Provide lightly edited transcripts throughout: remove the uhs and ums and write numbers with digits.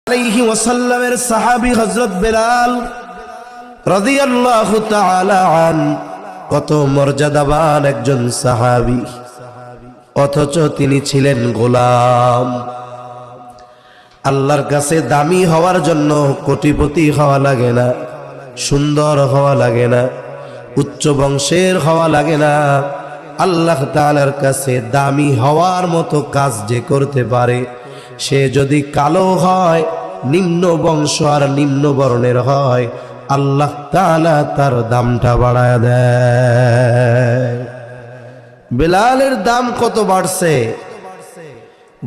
আলাইহি ওয়াসাল্লামের সাহাবী হযরত বেলাল রাদিয়াল্লাহু তাআলা আন কত মর্যাদাবান একজন সাহাবী, অথচ তিনি ছিলেন গোলাম। আল্লাহর কাছে দামি হওয়ার জন্য কোটিপতি হওয়া লাগে না, সুন্দর হওয়া লাগে না, উচ্চ বংশের হওয়া লাগে না। আল্লাহ তাআলার কাছে দামি হওয়ার মতো কাজ যে করতে পারে, সে যদি কালো হয়, নিম্ন বংশ আর নিম্ন বর্ণের হয়, আল্লাহ তাআলা তার দামটা বাড়ায় দেয়। বেলালের দাম কত বাড়ছে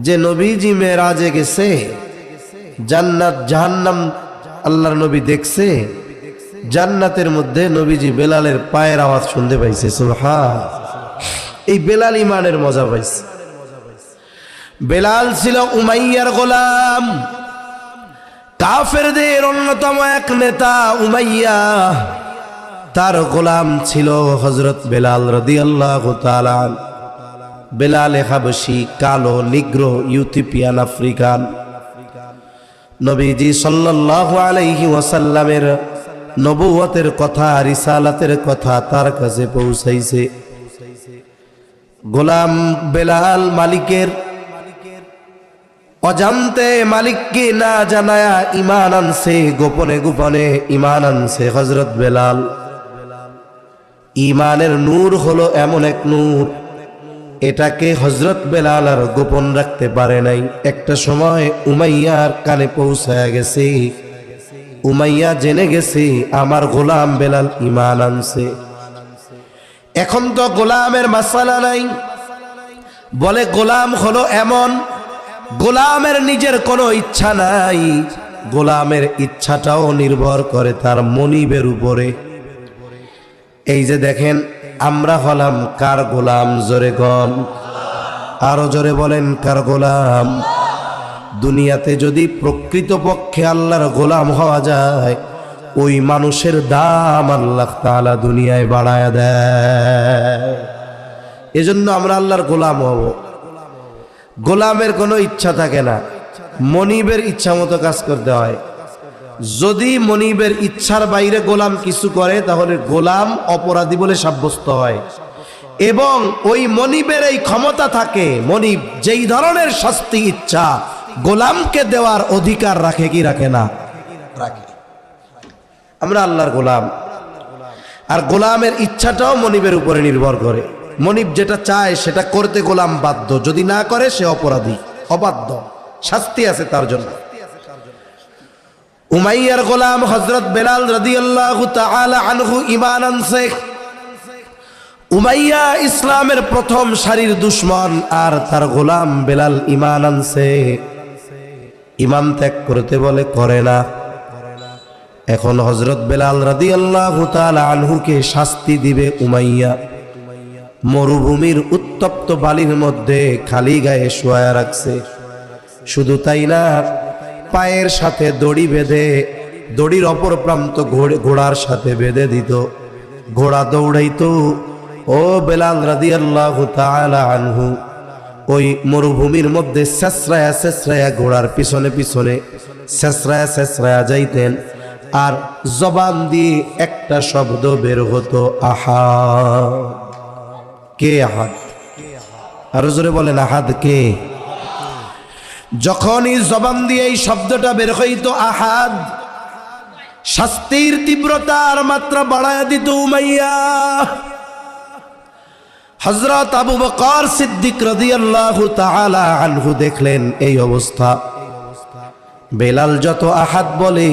যে নবীজি মেরাজে গেছে, জান্নাত জাহান্নাম আল্লাহর নবী দেখছে, জান্নাতের মধ্যে নবীজি বেলালের পায়ের আওয়াজ শুনতে পাইছে। সুবহান। এই বেলাল ইমানের মজা পাইছে। বেলাল ছিল উমাইয়ার গোলাম, কাফেরদের অন্যতম এক নেতা উমাইয়া, তার গোলাম ছিল হযরত বেলাল রাদিয়াল্লাহু তাআলা। বেলাল হাবশী, কালো, নিগ্রো, ইউথিপিয়ান, আফ্রিকান। নবীজি সাল্লাল্লাহু আলাইহি ওয়াসাল্লামের নবুয়তের কথা, রিসালাতের কথা তার কাছে পৌঁছাইছে। গোলাম বেলাল মালিকের অজান্তে, মালিককে না জানায়া ঈমান আনছে, গোপনে গোপনে ঈমান আনছে হযরত বেলাল। ঈমানের নূর হলো এমন এক নূর, এটাকে হযরত বেলাল আর গোপন রাখতে পারে নাই। একটা সময় উমাইয়ার কানে পৌঁছায়া গেছে, উমাইয়া জেনে গেছে আমার গোলাম বেলাল ঈমান আনছে। এখন তো গোলামের মাসালা নাই, বলে গোলাম হলো এমন, গোলামের নিজের কোনো ইচ্ছা নাই, গোলামের ইচ্ছাটাও নির্ভর করে তার মনিবের উপরে। এই যে দেখেন, আমরা হলাম কার গোলাম? জোরে গন, আরো জোরে বলেন কার গোলাম? দুনিয়াতে যদি প্রকৃতপক্ষে আল্লাহর গোলাম হওয়া যায়, ওই মানুষের দাম আল্লাহ তাআলা দুনিয়ায় বাড়ায়া দেয়। এজন্য আমরা আল্লাহর গোলাম হব। গোলামের কোনো ইচ্ছা থাকে না, মনিবের ইচ্ছা মতো কাজ করতে হয়। যদি মনিবের ইচ্ছার বাইরে গোলাম কিছু করে, তাহলে গোলাম অপরাধী বলে সাব্যস্ত হয়। এবং ওই মনিবের এই ক্ষমতা থাকে, মনিব যেই ধরনের শাস্তি ইচ্ছা গোলামকে দেওয়ার অধিকার রাখে কি রাখে না? রাখে। আমরা আল্লাহর গোলাম, আর গোলামের ইচ্ছাটাও মনিবের উপরে নির্ভর করে। মনিব যেটা চায় সেটা করতে গোলাম বাধ্য, যদি না করে সে অপরাধী, অবাধ্য, শাস্তি আছে তার জন্য। উমাইয়ার গোলাম হযরত বেলাল রাদিয়াল্লাহু তাআলা আনহু ঈমান আনছে। উমাইয়া ইসলামের প্রথম সারির দুশমন, আর তার গোলাম বেলাল ঈমান আনছে। ঈমান ত্যাগ করতে বলে, করে না। এখন হযরত বেলাল রাদিয়াল্লাহু তাআলা আনহুকে শাস্তি দিবে উমাইয়া। মরুভূমির উত্তপ্ত বালির মধ্যে খালি গায়ে শোয়া রাখছে। শুধু তাই না, পায়ের সাথে দড়ি বেঁধে, দড়ির অপর প্রান্ত ঘোড়ার সাথে বেঁধে দিত, ঘোড়া দৌড়াইতো। ও বেলাল রাদিয়াল্লাহু তাআলা আনহু ওই মরুভূমির মধ্যে শেষরায়া শেষরায়া ঘোড়ার পিছনে পিছনে শেষরায়া শেষরায়া যাইতেন, আর জবান দিয়ে একটা শব্দ বের হতো, আহাদ। কে আহাদ? আরো জোরে বলেন, আহাদ কে? যখনই জবান দিয়ে এই শব্দটা বের হইতো, আহাদ, শাস্তির তীব্রতার মাত্রা বাড়ায় দিত উমাইয়া। হযরত আবু বকর সিদ্দিক রাদিয়াল্লাহু তাআলা আনহু দেখলেন এই অবস্থা। বেলাল যত আহাদ বলে,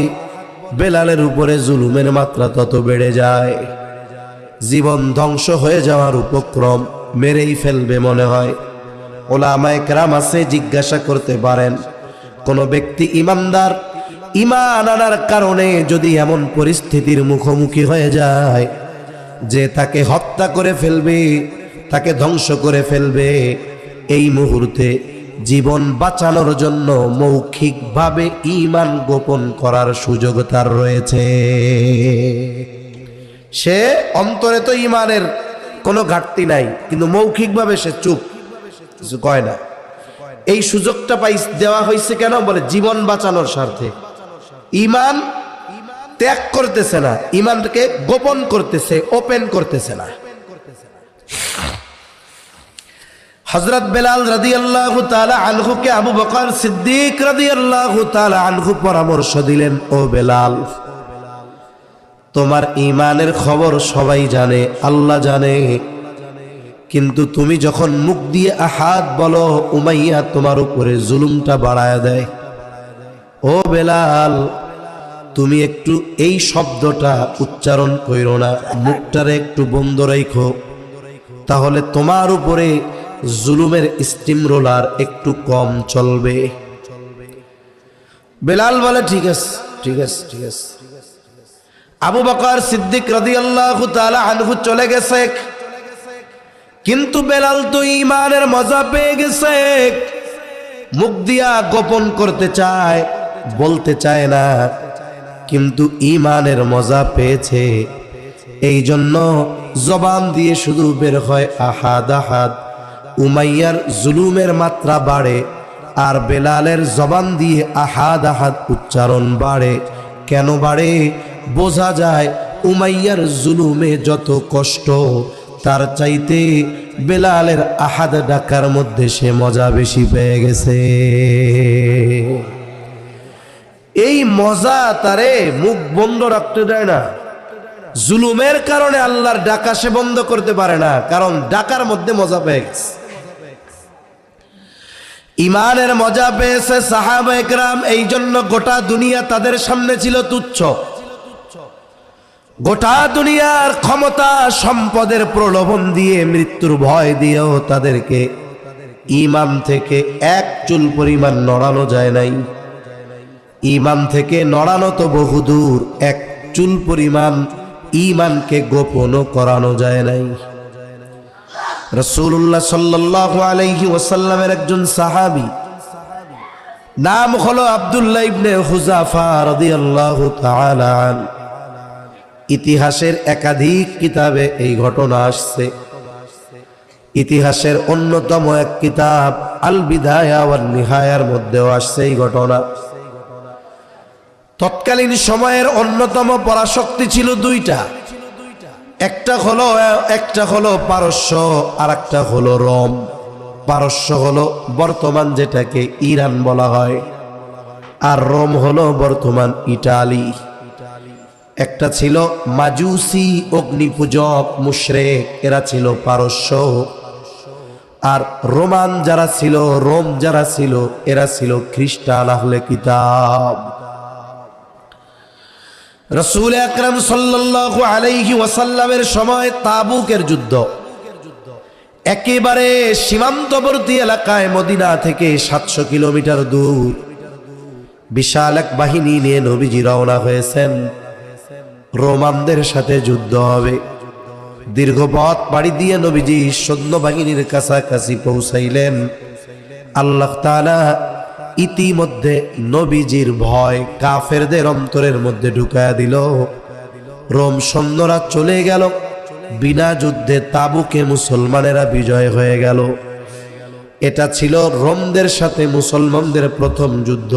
বেলালের উপরে জুলুমের মাত্রা তত বেড়ে যায়। জীবন ধ্বংস হয়ে যাওয়ার উপক্রম, মেরেই ফেলবে মনে হয়। ওলামায়ে কেরাম আছে, জিজ্ঞাসা করতে পারেন, কোন ব্যক্তি ইমানদার, ঈমান আনার কারণে যদি এমন পরিস্থিতির মুখোমুখি হয়ে যায় যে তাকে হত্যা করে ফেলবে, তাকে ধ্বংস করে ফেলবে, এই মুহূর্তে জীবন বাঁচানোর জন্য মৌখিকভাবে ঈমান গোপন করার সুযোগ তার রয়েছে। সে অন্তরে তো ঈমানের কোনো ঘাটতি নাই, কিন্তু মৌখিকভাবে সে চুপ, কিছু কয় না। এই সুযোগটা দেওয়া হয়েছে কেন? বলে জীবন বাঁচানোর স্বার্থে। ঈমান ত্যাগ করতেছে না, ঈমানকে গোপন করতেছে, ওপেন করতেছে না। হযরত বেলাল রাদিয়াল্লাহু তাআলা আনহুকে আবু বকর সিদ্দিক রাদিয়াল্লাহু তাআলা আনহু পরামর্শ দিলেন, ও বেলাল, তোমার ঈমানের খবর সবাই জানে, আল্লাহ জানে, কিন্তু তুমি যখন মুখ দিয়ে আহাদ বলো, উমাইয়া তোমার উপরে জুলুমটা বাড়ায় দেয়। ও বেলাল, তুমি একটু এই শব্দটা উচ্চারণ কইরো না, মুখটারে একটু বন্ধ রাখো, তাহলে তোমার উপরে জুলুমের স্টিম রোলার একটু কম চলবে। বেলাল বলে ঠিক আছে, ঠিক আছে, ঠিক আছে। আবু বকর সিদ্দিক রাদিয়াল্লাহু তাআলা আনহু চলে গেছে, কিন্তু বেলাল তো ঈমানের মজা পেয়ে গেছে, মুখ দিয়া গোপন করতে চায়, বলতে চায় না, কিন্তু ঈমানের মজা পেয়েছে। এই জন্য জবান দিয়ে শুধু বের হয় আহাদ আহাদ। উমাইয়ার জুলুমের মাত্রা বাড়ে, আর বেলালের জবান দিয়ে আহাদ আহাদ উচ্চারণ বাড়ে। কেন বাড়ে? বোঝা যায় উমাইয়ার জুলুমে যত কষ্ট, তার চাইতে বেলালের আহাদ ডাকার মধ্যে সে মজা বেশি পেয়ে গেছে। এই মজা তারে মুখ বন্ধ রাখতে দেয় না। জুলুমের কারণে আল্লাহর ডাকা সে বন্ধ করতে পারে না, কারণ ডাকার মধ্যে মজা পেয়ে গেছে। ঈমানের মজা পেয়েছে সাহাবায়ে কেরাম, এই জন্য গোটা দুনিয়া তাদের সামনে ছিল তুচ্ছ। গোটা দুনিয়ার ক্ষমতা সম্পদের প্রলোভন দিয়ে, মৃত্যুর ভয় দিয়েও তাদেরকে ঈমান থেকে এক চুল পরিমাণ নড়ানো যায় নাই। ঈমান থেকে নড়ানো তো বহুদূর, এক চুল পরিমাণ ঈমানকে গোপনও করানো যায় নাই। রাসূলুল্লাহ সাল্লাল্লাহু আলাইহি ওয়াসাল্লামের একজন সাহাবী, নাম হলো আব্দুল্লাহ ইবনে হুযাফা রাদিয়াল্লাহু তাআলা আন। ইতিহাসের একাধিক কিতাবে এই ঘটনা আসছে। ইতিহাসের অন্যতম এক কিতাব আল বিদায়া ওয়ান নিহায়ার মধ্যেও আসছে এই ঘটনা। তৎকালীন সময়ের অন্যতম পরাশক্তি ছিল দুইটা, একটা হলো পারস্য, আর একটা হলো রোম। পারস্য হলো বর্তমান যেটাকে ইরান বলা হয়, আর রোম হলো বর্তমান ইটালি। একটা ছিল মাজুসি অগ্নিপূজক মুশরিক, এরা ছিল পারস্য, আর রোমান যারা ছিল, রোম যারা ছিল, এরা ছিল খ্রিস্টান আহলে কিতাব। রাসূল আকরাম সাল্লাল্লাহু আলাইহি ওয়াসাল্লামের সময় তাবুকের যুদ্ধ, একেবারে সীমান্তবর্তী এলাকায়, মদিনা থেকে 700 কিলোমিটার দূর, বিশাল এক বাহিনী নিয়ে নবীজি রওনা হয়েছেন। রোমানদের সাথে যুদ্ধ হবে। দীর্ঘ পথ পাড়ি দিয়ে নবীজি সৈন্যবাহিনীর কাছাকাছি পৌঁছাইলেন। আল্লাহ তাআলা ইতিমধ্যে নবীজির ভয় কাফেরদের অন্তরের মধ্যে ঢুকায়া দিল। রোম সৈন্যরা চলে গেল, বিনা যুদ্ধে তাবুকে মুসলমানেরা বিজয় হয়ে গেল। এটা ছিল রোমদের সাথে মুসলমানদের প্রথম যুদ্ধ।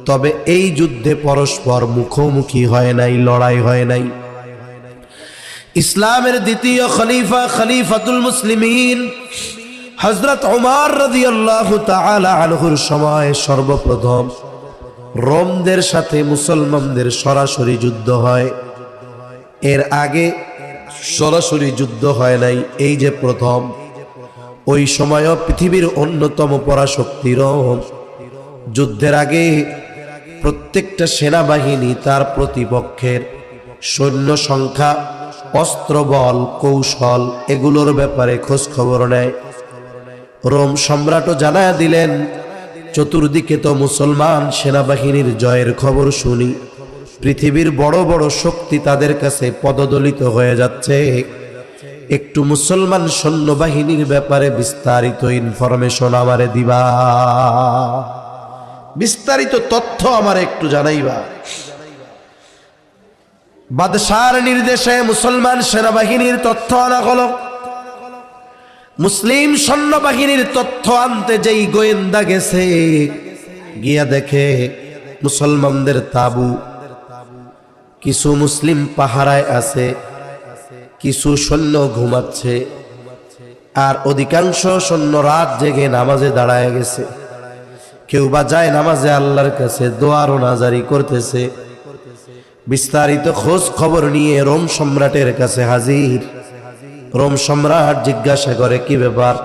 তবে এই যুদ্ধে পরস্পর মুখোমুখি হয় নাই, লড়াই হয় নাই। ইসলামের দ্বিতীয় খলিফা, খলিফাতুল মুসলিমিন হযরত ওমর রাদিয়াল্লাহু তাআলা আনহুর সময় সর্বপ্রথম রোমদের সাথে মুসলমানদের সরাসরি যুদ্ধ হয়। এর আগে সরাসরি যুদ্ধ হয় নাই, এই যে প্রথম। ওই সময়ও পৃথিবীর অন্যতম পরাশক্তি রোম। যুদ্ধের আগে প্রত্যেকটা সেনাবাহিনী তার প্রতিপক্ষের সৈন্য সংখ্যা, অস্ত্রবল, কৌশল এগুলোর ব্যাপারে খোঁজ খবর নেয়। রোম সম্রাটও জানায়া দিলেন, চতুর্দিকে তো মুসলমান সেনাবাহিনীর জয়ের খবর শুনি, পৃথিবীর বড় বড় শক্তি তাদের কাছে পদদলিত হয়ে যাচ্ছে, একটু মুসলমান সৈন্যবাহিনীর ব্যাপারে বিস্তারিত ইনফরমেশন আমারে দিবা, বিস্তারিত তথ্য আমারে একটু জানাইবা। বাদশার নির্দেশে মুসলমান সেনাবাহিনীর তথ্য আনা হলো। মুসলিম সৈন্যবাহিনীর তথ্য আনতে যেই গোয়েন্দা গেছে, গিয়া দেখে মুসলমানদের তাবু, কিছু মুসলিম পাহারায় আছে, কিছু সৈন্য ঘুমাচ্ছে, আর অধিকাংশ সৈন্য রাত জেগে নামাজে দাঁড়ায় গেছে। কেউ বা যায় নামাজে আল্লাহর কাছে দোয়ার নাজারি করতেছে। বিস্তারিত খোঁজ খবর নিয়ে রোম সম্রাটের কাছে হাজির। রোম সম্রাট জিজ্ঞাসা করে, কি ব্যাপার,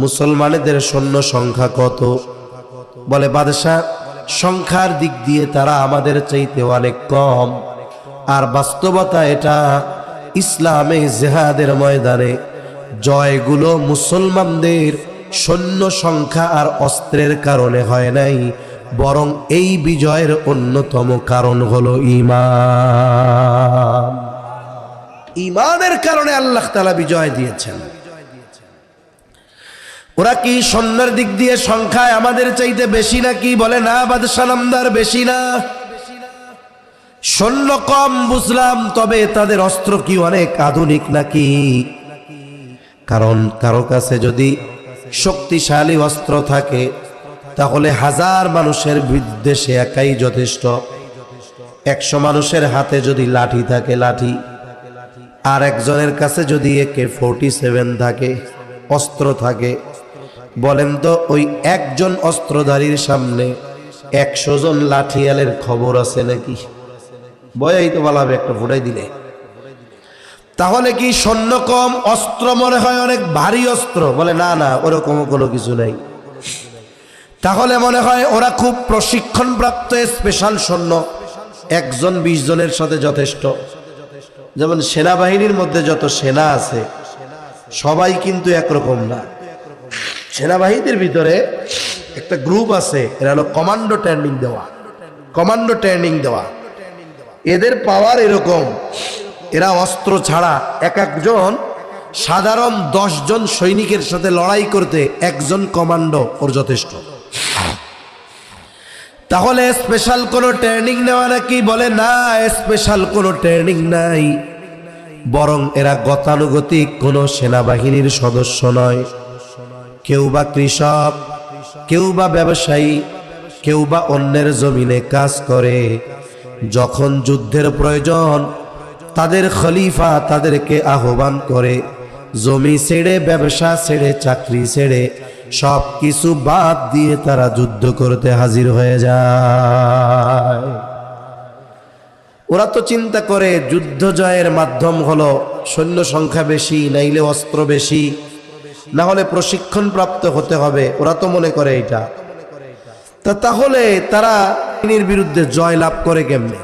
মুসলমানদের সৈন্য সংখ্যা কত? বলে, বাদশাহ, সংখ্যার দিক দিয়ে তারা আমাদের চাইতে অনেক কম, আর বাস্তবতা এটা, ইসলামে জিহাদের ময়দানে জয়গুলো মুসলমানদের সৈন্য সংখ্যা আর অস্ত্রের কারণে হয় নাই, বরং এই বিজয়ের অন্যতম কারণ হলো ঈমান। ঈমানের কারণে আল্লাহ তাআলা বিজয় দিয়েছেন। ওরা কি সৈন্যের দিক দিয়ে সংখ্যায় আমাদের চাইতে বেশি নাকি? বলে, না বাদশাহ নামদার, বেশি না। সৈন্য কম বুঝলাম, তবে তাদের অস্ত্র কি অনেক আধুনিক নাকি? কারণ কারো কাছে যদি শক্তিশালী অস্ত্র থাকে, তাহলে হাজার মানুষের বিরুদ্ধে সে একাই যথেষ্ট। 100 মানুষের হাতে যদি লাঠি থাকে, লাঠি, আর একজনের কাছে যদি AK-47 থাকে, অস্ত্র থাকে, বলেন তো ওই একজন অস্ত্রধারীর সামনে 100 জন লাঠিয়ালের খবর আছে নাকি? বয়াই তো বলা হবে একটা ফুটাই দিলে। তাহলে কি সৈন্য কম, অস্ত্র মনে হয় অনেক ভারী অস্ত্র? বলে, না না, ওরকম কোনো কিছু নাই। তাহলে মনে হয় ওরা খুব প্রশিক্ষণপ্রাপ্ত স্পেশাল সৈন্য, 1 জন 20 জনের সাথে যথেষ্ট। যেমন সেনাবাহিনীর মধ্যে যত সেনা আছে সবাই কিন্তু একরকম না। সেনাবাহিনীর ভিতরে একটা গ্রুপ আছে, এরা হলো কমান্ডো ট্রেনিং দেওয়া। কমান্ডো ট্রেনিং দেওয়া, এদের পাওয়ার এরকম, এরা অস্ত্র ছাড়া এক একজন সাধারণ 10 জন সৈনিকের সাথে লড়াই করতে একজন কমান্ডো ওর যথেষ্ট। তাহলে স্পেশাল কোনো ট্রেনিং নেওয়া নাকি? বলে, না, স্পেশাল কোনো ট্রেনিং নাই, বরং এরা গতানুগতিক কোনো সেনাবাহিনীর সদস্য নয়। কেউ বা কৃষক, কেউ বা ব্যবসায়ী, কেউ বা অন্যের জমিনে কাজ করে। যখন যুদ্ধের প্রয়োজন, তাদের খলিফা তাদেরকে আহ্বান করে, জমি ছেড়ে, ব্যবসা ছেড়ে, চাকরি ছেড়ে সব কিছু বাদ দিয়ে তারা যুদ্ধ করতে হাজির হয়ে যায়। ওরা তো চিন্তা করে যুদ্ধ জয়ের মাধ্যম হলো সৈন্য সংখ্যা বেশি, নাইলে অস্ত্র বেশি, না হলে প্রশিক্ষণ প্রাপ্ত হতে হবে। ওরা তো মনে করে এটা। তাহলে তারা বাহিনীর বিরুদ্ধে জয় লাভ করে কেমনে?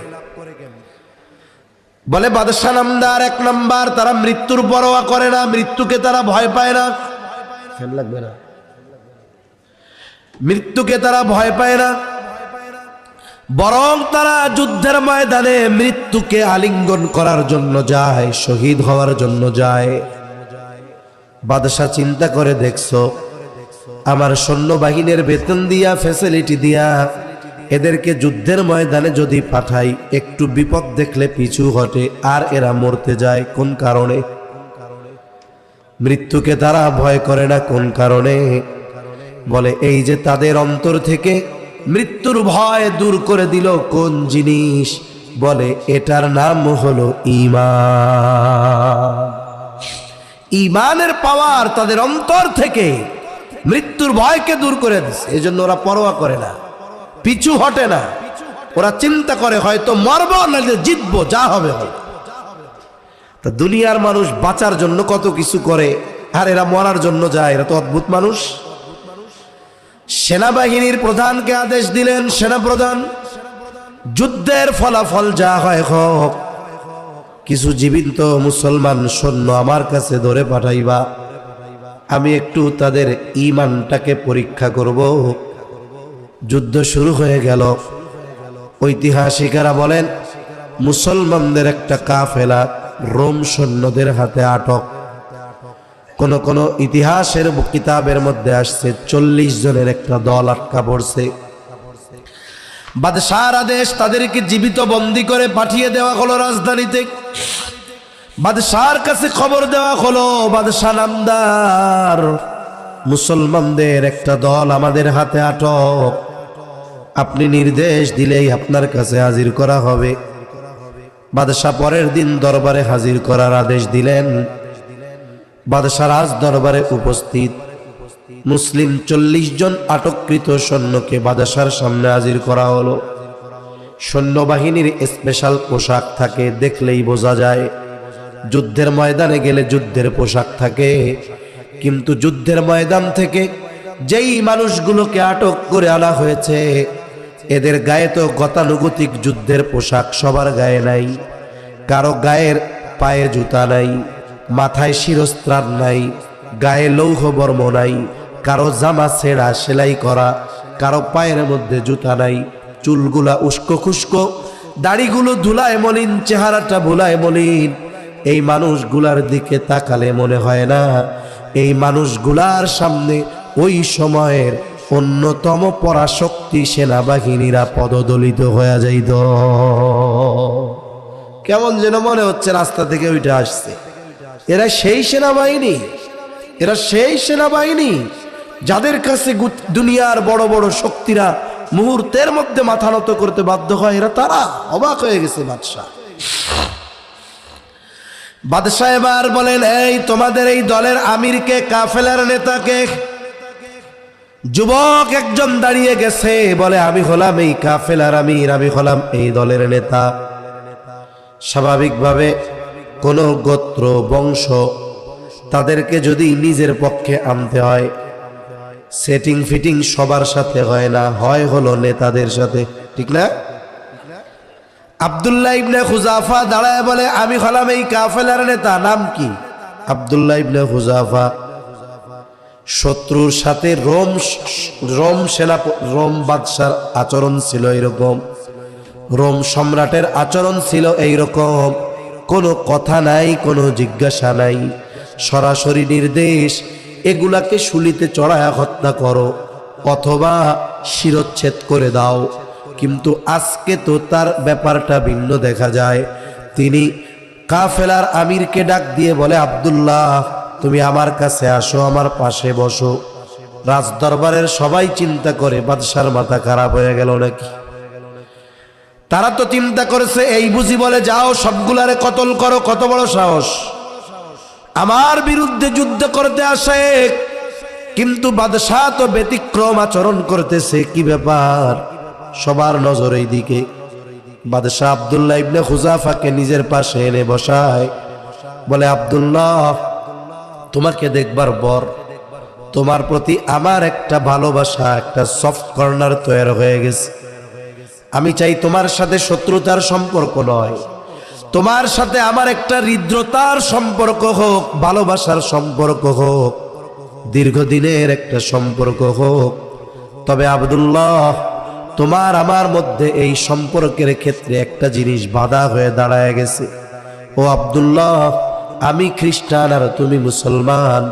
বলে, বাদশাহ নামদার, 1 নাম্বার, তারা মৃত্যুর পরোয়া করে না, মৃত্যুকে তারা ভয় পায় না। লাগবে না, মৃত্যুকে তারা ভয় পায় না, বরং তারা যুদ্ধের ময়দানে মৃত্যুকে আলিঙ্গন করার জন্য যায়, শহীদ হওয়ার জন্য যায়। বাদশাহ চিন্তা করে, দেখছো, আমার সৈন্যবাহিনীর বেতন দিয়া, ফ্যাসিলিটি দিয়া এদেরকে যুদ্ধের ময়দানে যদি পাঠাই, একটু বিপদ দেখলে পিছু হটে, আর এরা মরতে যায় কোন কারণে? মৃত্যুকে তারা ভয় করে না কোন কারণে? বলে, এই যে তাদের অন্তর থেকে মৃত্যুর ভয় দূর করে দিল কোন জিনিস? বলে, এটার নাম হলো ঈমান। ঈমানের পাওয়ার তাদের অন্তর থেকে মৃত্যুর ভয়কে দূর করে দিচ্ছে। এই জন্য ওরা পরোয়া করে না, পিছু হটে না। ওরা চিন্তা করে, হয়তো মরবো, নাহলে জিতবো, যা হবে হবে। তা দুনিয়ার মানুষ বাঁচার জন্য কত কিছু করে, আর এরা মরার জন্য যায়। এরা তো অদ্ভুত মানুষ। সেনাবাহিনীর প্রধানকে আদেশ দিলেন, সেনাপ্রধান, যুদ্ধের ফলাফল যা হয় হোক, কিছু জীবিত মুসলমান সৈন্য আমার কাছে ধরে পাঠাইবা, আমি একটু তাদের ঈমানটাকে পরীক্ষা করব। যুদ্ধ শুরু হয়ে গেল। ঐতিহাসিকেরা বলেন, মুসলমানদের একটা কাফেলা রোম সৈন্যদের হাতে আটক। কোন কোন ইতিহাসের কিতাবের মধ্যে আসছে 40 জনের একটা দল আটকা পড়ছে। বাদশাহর আদেশ, তাদেরকে জীবিত বন্দী করে পাঠিয়ে দেওয়া হলো রাজধানীতে। বাদশার কাছে খবর দেওয়া হলো, বাদশা নামদার, মুসলমানদের একটা দল আমাদের হাতে আটক, আপনি নির্দেশ দিলেই আপনার কাছে হাজির করা হবে। বাদশা পরের দিন দরবারে হাজির করার আদেশ দিলেন। বাদশা রাজ দরবারে উপস্থিত মুসলিম 40 জন আটককৃত সৈন্যকে বাদশার সামনে হাজির করা হলো। সৈন্যবাহিনীর স্পেশাল পোশাক থাকে, দেখলেই বোঝা যায়। যুদ্ধের ময়দানে গেলে যুদ্ধের পোশাক থাকে, কিন্তু যুদ্ধের ময়দান থেকে যেই মানুষগুলোকে আটক করে আনা হয়েছে এদের গায়ে তো গতানুগতিক যুদ্ধের পোশাক সবার গায়ে নাই। কারো গায়ের পায়ে জুতা নাই, মাথায় শিরস্ত্রাণ নাই, গায়ে লৌহ বর্ম নাই, কারো জামা ছেঁড়া সেলাই করা, কারো পায়ের মধ্যে জুতা নাই, চুলগুলা উস্কো খুস্কো, দাড়িগুলো ধুলায় মলিন, চেহারাটা ভুলায় মলিন। এই মানুষগুলার দিকে তাকালে মনে হয় না এই মানুষগুলার সামনে ওই সময়ের অন্যতম পরাশক্তি সেনাবাহিনীরা পদদলিত হয়ে যাইত। কেমন যেন মনে হচ্ছে রাস্তা থেকে ওইটা আসছে। এরা সেই সেনাবাহিনী, এরা সেই সেনাবাহিনী যাদের কাছে দুনিয়ার বড় বড় শক্তিরা মুহূর্তের মধ্যে মাথা নত করতে বাধ্য হয়। এরা তারা অবাক হয়ে গেছে বাদশাহ। বাদশাহ এবার বলেন, এই তোমাদের এই দলের আমিরকে, কাফেলার নেতাকে? যুবক একজন দাঁড়িয়ে গেছে, বলে আমি হলাম এই কাফেলার আমির, আমি হলাম এই দলের নেতা। স্বাভাবিকভাবে কোন গোত্র বংশ তাদেরকে যদি নিজের পক্ষে আনতে হয়, সেটিং ফিটিং সবার সাথে হয় না, হয় হলো নেতাদের সাথে, ঠিক না? আব্দুল্লাহ ইবনে হুযাফা দাঁড়ায় বলে, আমি হলাম এই কাফেলার নেতা। নাম কি? আব্দুল্লাহ ইবনে হুযাফা। শত্রুর সাথে রোম বাদশার আচরণ ছিল এইরকম, রোম সম্রাটের আচরণ ছিল এইরকম। কোনো কথা নাই, কোনো জিজ্ঞাসা নাই, সরাসরি নির্দেশ, এগুলাকে শুলিতে চড়ায়া হত্যা করো অথবা শিরচ্ছেদ করে দাও। কিন্তু আজকে তো তার ব্যাপারটা ভিন্ন দেখা যায়। তিনি কাফেলার আমিরকে ডাক দিয়ে বলে, আব্দুল্লাহ তুমি আমার কাছে আসো, আমার পাশে বসো। রাজদরবারের সবাই চিন্তা করে বাদশার মাথা খারাপ হয়ে গেল নাকি। তারা তো চিন্তা করেছে এই বুঝি বলে যাও সবগুলারে কতল করো, কত বড় সাহস, আমার বিরুদ্ধে যুদ্ধ করতে আসে। কিন্তু বাদশাহ তো ব্যতিক্রম আচরণ করতেছে, কি ব্যাপার? সবার নজর এই দিকে। বাদশাহ আব্দুল্লাহ ইবনে হুযাফাকে নিজের পাশে এনে বসায়, বলে আব্দুল্লাহ তোমাকে দেখবার পর তোমার প্রতি আমার একটা ভালোবাসা, একটা সফট কর্নার তৈরি হয়ে গেছে। আমি চাই তোমার সাথে শত্রুতার সম্পর্ক নয়, তোমার সাথে আমার একটা হৃদ্রতার সম্পর্ক হোক, ভালোবাসার সম্পর্ক হোক, দীর্ঘদিনের একটা সম্পর্ক হোক। তবে আব্দুল্লাহ তোমার আমার মধ্যে এই সম্পর্কের ক্ষেত্রে একটা জিনিস বাধা হয়ে দাঁড়ায় গেছে। ও আব্দুল্লাহ, আমি খ্রিস্টান আর তুমি মুসলমান।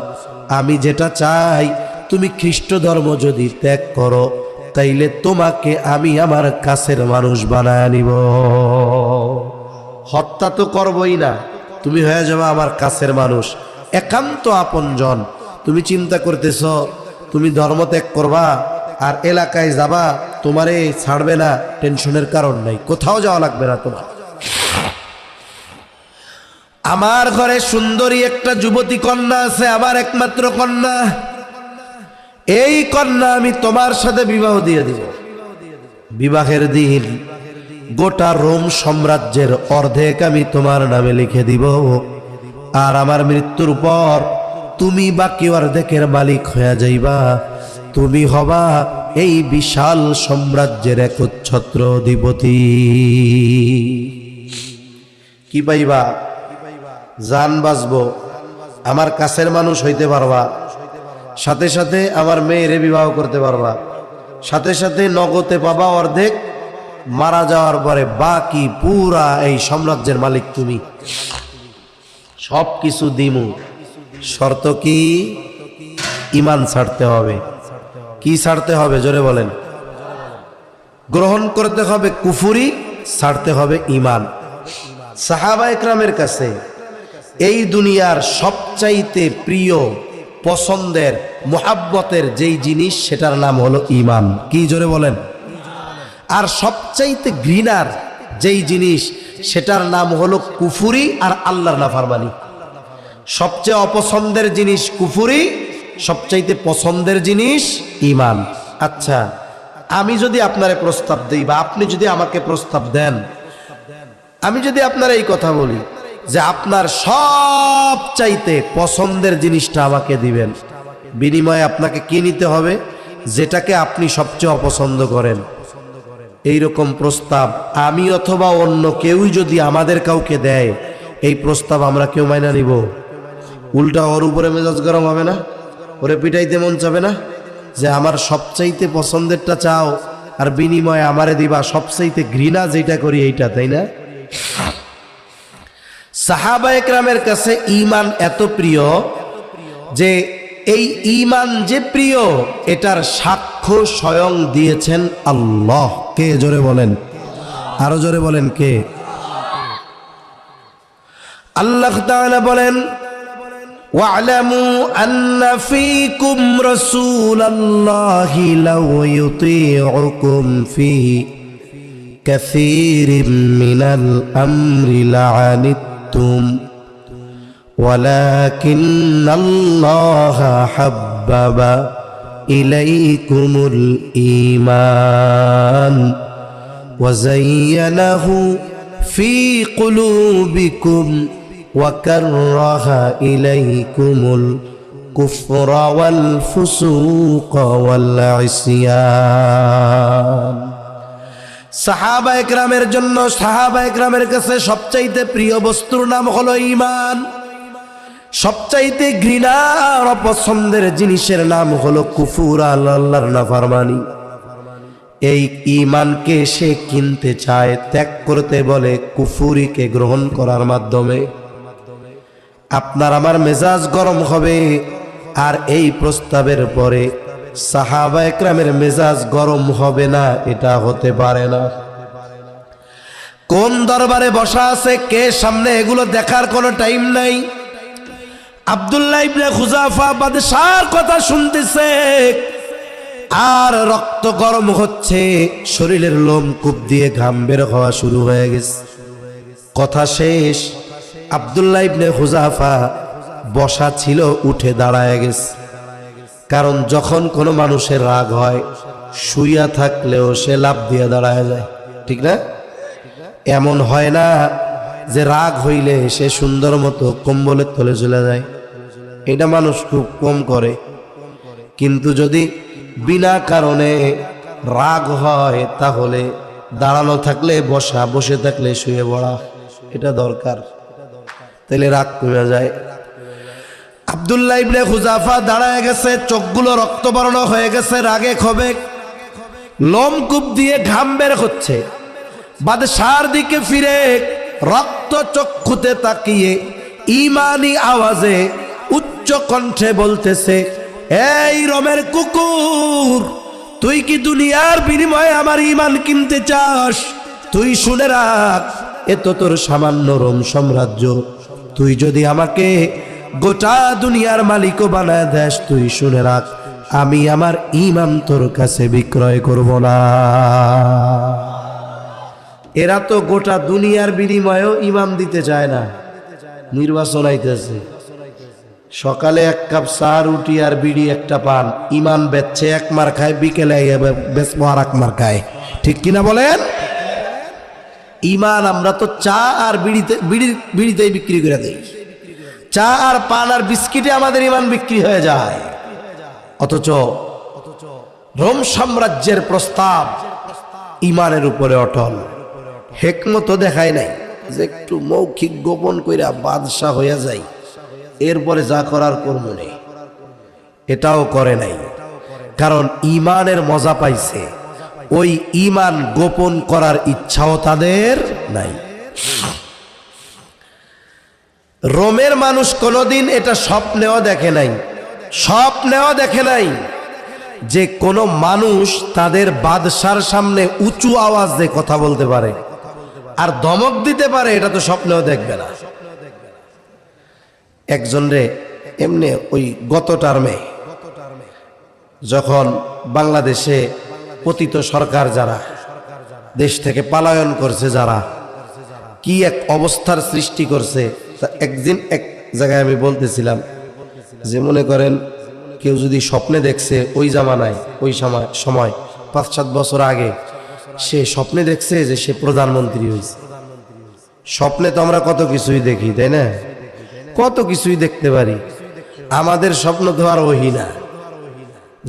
আমি যেটা চাই তুমি খ্রিস্ট ধর্ম যদি ত্যাগ করো তাইলে তোমাকে আমি আমার কাছের মানুষ বানায় নিব। হত্যা তো করবই না, তুমি হয়ে যাবে আমার কাছের মানুষ, একান্ত আপনজন। তুমি চিন্তা করতেছ তুমি ধর্ম ত্যাগ করবা আর এলাকায় যাবা, তোমারে ছাড়বে না, টেনশনের কারণ নাই, কোথাও যাওয়া লাগবে না তোমার। আমার ঘরে সুন্দরী একটা যুবতী কন্যা আছে, আমার একমাত্র কন্যা। এই কন্যা আমি তোমার সাথে বিবাহ দিয়ে দিব। বিবাহের দিন গোটা রোম সাম্রাজ্যের অর্ধেক আমি তোমার নামে লিখে দিব, আর আমার মৃত্যুর পর তুমি বাকি অর্ধেকের মালিক হয়ে যাইবা। তুমি হবা এই বিশাল সাম্রাজ্যের একচ্ছত্র অধিপতি। কি পাইবা? জান বাঁচবো, আমার কাছের মানুষ হইতে পারবা, সাথে সাথে আমার মেয়েরে বিবাহ করতে পারবা, সাথে সাথে নগদে পাবা অর্ধেক, মারা যাওয়ার পরে বাকি পুরা এই সাম্রাজ্যের মালিক তুমি। সব কিছু দিমু, শর্ত কি? ঈমান ছাড়তে হবে। কি ছাড়তে হবে জোরে বলেন? গ্রহণ করতে হবে কুফরি, ছাড়তে হবে ঈমান। সাহাবা ইকরামের কাছে এই দুনিয়ার সবচাইতে প্রিয় পছন্দের মুহাব্বতের যেই জিনিস সেটার নাম হলো ঈমান। কি জোরে বলেন? আর সবচাইতে ঘৃণার যেই জিনিস সেটার নাম হলো কুফরি আর আল্লাহর নাফরমানি। সবচেয়ে অপছন্দের জিনিস কুফরি, সবচাইতে পছন্দের জিনিস ঈমান। আচ্ছা, আমি যদি আপনারে প্রস্তাব দেই বা আপনি যদি আমাকে প্রস্তাব দেন, আমি যদি আপনার এই কথা বলি যে আপনার সবচাইতে পছন্দের জিনিসটা আমাকে দিবেন, বিনিময়ে আপনাকে কি নিতে হবে? যেটাকে আপনি সবচেয়ে অপছন্দ করেন। এইরকম প্রস্তাব আমি অথবা অন্য কেউই যদি আমাদের কাউকে দেয়, এই প্রস্তাব আমরা কেউ মাইনা নিব? উল্টা ওর উপরে মেজাজ গরম হবে না? ওরে পিটাইতে মন চাবে না যে আমার সবচাইতে পছন্দেরটা চাও আর বিনিময়ে আমারে দিবা সবচাইতে ঘৃণা যেটা করি এইটা, তাই না? সাহাবায়ে কেরামের কাছে ঈমান এত প্রিয় যে এই ঈমান যে প্রিয় এটার সাক্ষ্য স্বয়ং দিয়েছেন আল্লাহ। কে? জোরে বলেন, আরো জোরে বলেন, কে? আল্লাহ তাআলা বলেন, ওয়া'লামু আন্না ফীকুম রাসূলাল্লাহি লাউ ইউতিউকুম ফী কাসীরিম মিনাল আমরি লা'আনিতুম ওয়ালাকিন্নাল্লাহা হাব্বাবা ইলাইকুমুল ঈমান ওয়া যায়্যানাহু ফী কুলুবিকুম ওয়া কাররাহা ইলাইকুমুল কুফরা ওয়াল ফুসুকা ওয়াল ইসয়ান। সাহাবায়ে কেরামের জন্য, সাহাবায়ে কেরামের কাছে সবচাইতে প্রিয় বস্তুর নাম হলো ঈমান। সবচাইতে ঘৃণা আর অপছন্দের জিনিসের নাম হলো কুফর, আল্লাহর নাফরমানি। এই ঈমানকে সে কিনতে চায়, ত্যাগ করতে বলে কুফরিকে গ্রহণ করার মাধ্যমে। আপনার আমার মেজাজ গরম হবে, আর এই প্রস্তাবের পরে সাহাবায়ে কেরামের মেজাজ গরম হবে না, এটা হতে পারে না। কোন দরবারে বসা আছে, কে সামনে, এগুলো দেখার কোনো টাইম নাই। আব্দুল্লাহ ইবনে খুজাফা বাদশার কথা শুনতেছে আর রক্ত গরম হচ্ছে, শরীরের লোম কূপ দিয়ে ঘাম বের হওয়া শুরু হয়ে গেছে। কথা শেষ, আব্দুল্লাহ ইবনে খুজাফা বসা ছিল, উঠে দাঁড়ায় গেছে। কারণ যখন কোনো মানুষের রাগ হয়, শুইয়া থাকলেও সে লাফ দিয়ে দাঁড়ায় যায়, ঠিক না? এমন হয় না যে রাগ হইলে সে সুন্দর মতো কম্বলের তলে চলে যায়, এটা মানুষ খুব কম করে। কিন্তু যদি বিনা কারণে রাগ হয় তাহলে দাঁড়ানো থাকলে বসা, বসে থাকলে শুয়ে পড়া, এটা দরকার, তাহলে রাগ কমে যায়। আব্দুল্লাহ ইবনে খুজাফা দাঁড়ায় গেছে, চোখগুলো রক্তবর্ণ হয়ে গেছে, রাগে ক্ষোভে লোমকূপ দিয়ে ঘাম বের হচ্ছে। বাদশার দিকে ফিরে রক্ত চক্ষুতে তাকিয়ে ঈমানি আওয়াজে উচ্চ কণ্ঠে বলতেছে, এই রোমের কুকুর, তুই কি দুনিয়ার বিনিময়ে আমার ঈমান কিনতে চাস? তুই শুনে রাখ, এ তো তোর সামান্য রোম সাম্রাজ্য। তুই যদি আমাকে গোটা দুনিয়ার মালিকও বানায় দেস, তুই শুনে রাখ, আমি আমার ঈমান তোর কাছে বিক্রয় করব না। এরা তো গোটা দুনিয়ার বিনিময়েও ঈমান দিতে চায় না। নির্বাচন আইতেছে, সকালে এক কাপ চা, রুটি আর বিড়ি একটা পান, ঈমান বেচছে এক মার খায়, বিকেলে বেচবো আর এক মার খায়, ঠিক কিনা বলেন? ঈমান আমরা তো চা আর বিড়িতেই বিক্রি করে দেই। চা আর পান আর বিস্কিটে আমাদের ঈমান বিক্রি হয়ে যায়। অথচ রোম সাম্রাজ্যের প্রস্তাব ঈমানের উপরে অটল। হিকমত দেখায় নাই যে একটু মৌখিক গোপন কইরা বাদশা হইয়া যায়, এরপরে যা করার করব নেই, এটাও করে নাই। কারণ ঈমানের মজা পাইছে, ওই ঈমান গোপন করার ইচ্ছাও তাদের নাই। রোমের মানুষ কোনোদিন এটা স্বপ্নেও দেখে নাই, স্বপ্নেও দেখে নাই যে কোনো মানুষ তাদের বাদশার সামনে উঁচু আওয়াজ দিয়ে কথা বলতে পারে আর ধমক দিতে পারে, এটা তো স্বপ্নেও দেখবে না। একজনরে এমনি ওই গত টার্মে যখন বাংলাদেশে পতিত সরকার যারা দেশ থেকে পলায়ন করছে, যারা কি এক অবস্থার সৃষ্টি করছে, তা একদিন এক জায়গায় আমি বলতেছিলাম যে মনে করেন কেউ যদি স্বপ্নে দেখছে ওই জামানায় ওই সময় 5-7 বছর আগে সে স্বপ্নে দেখছে যে সে প্রধানমন্ত্রী হয়েছে। স্বপ্নে তো আমরা কত কিছুই দেখি, তাই না? কত কিছুই দেখতে পারি। আমাদের স্বপ্ন তো আর ওই না,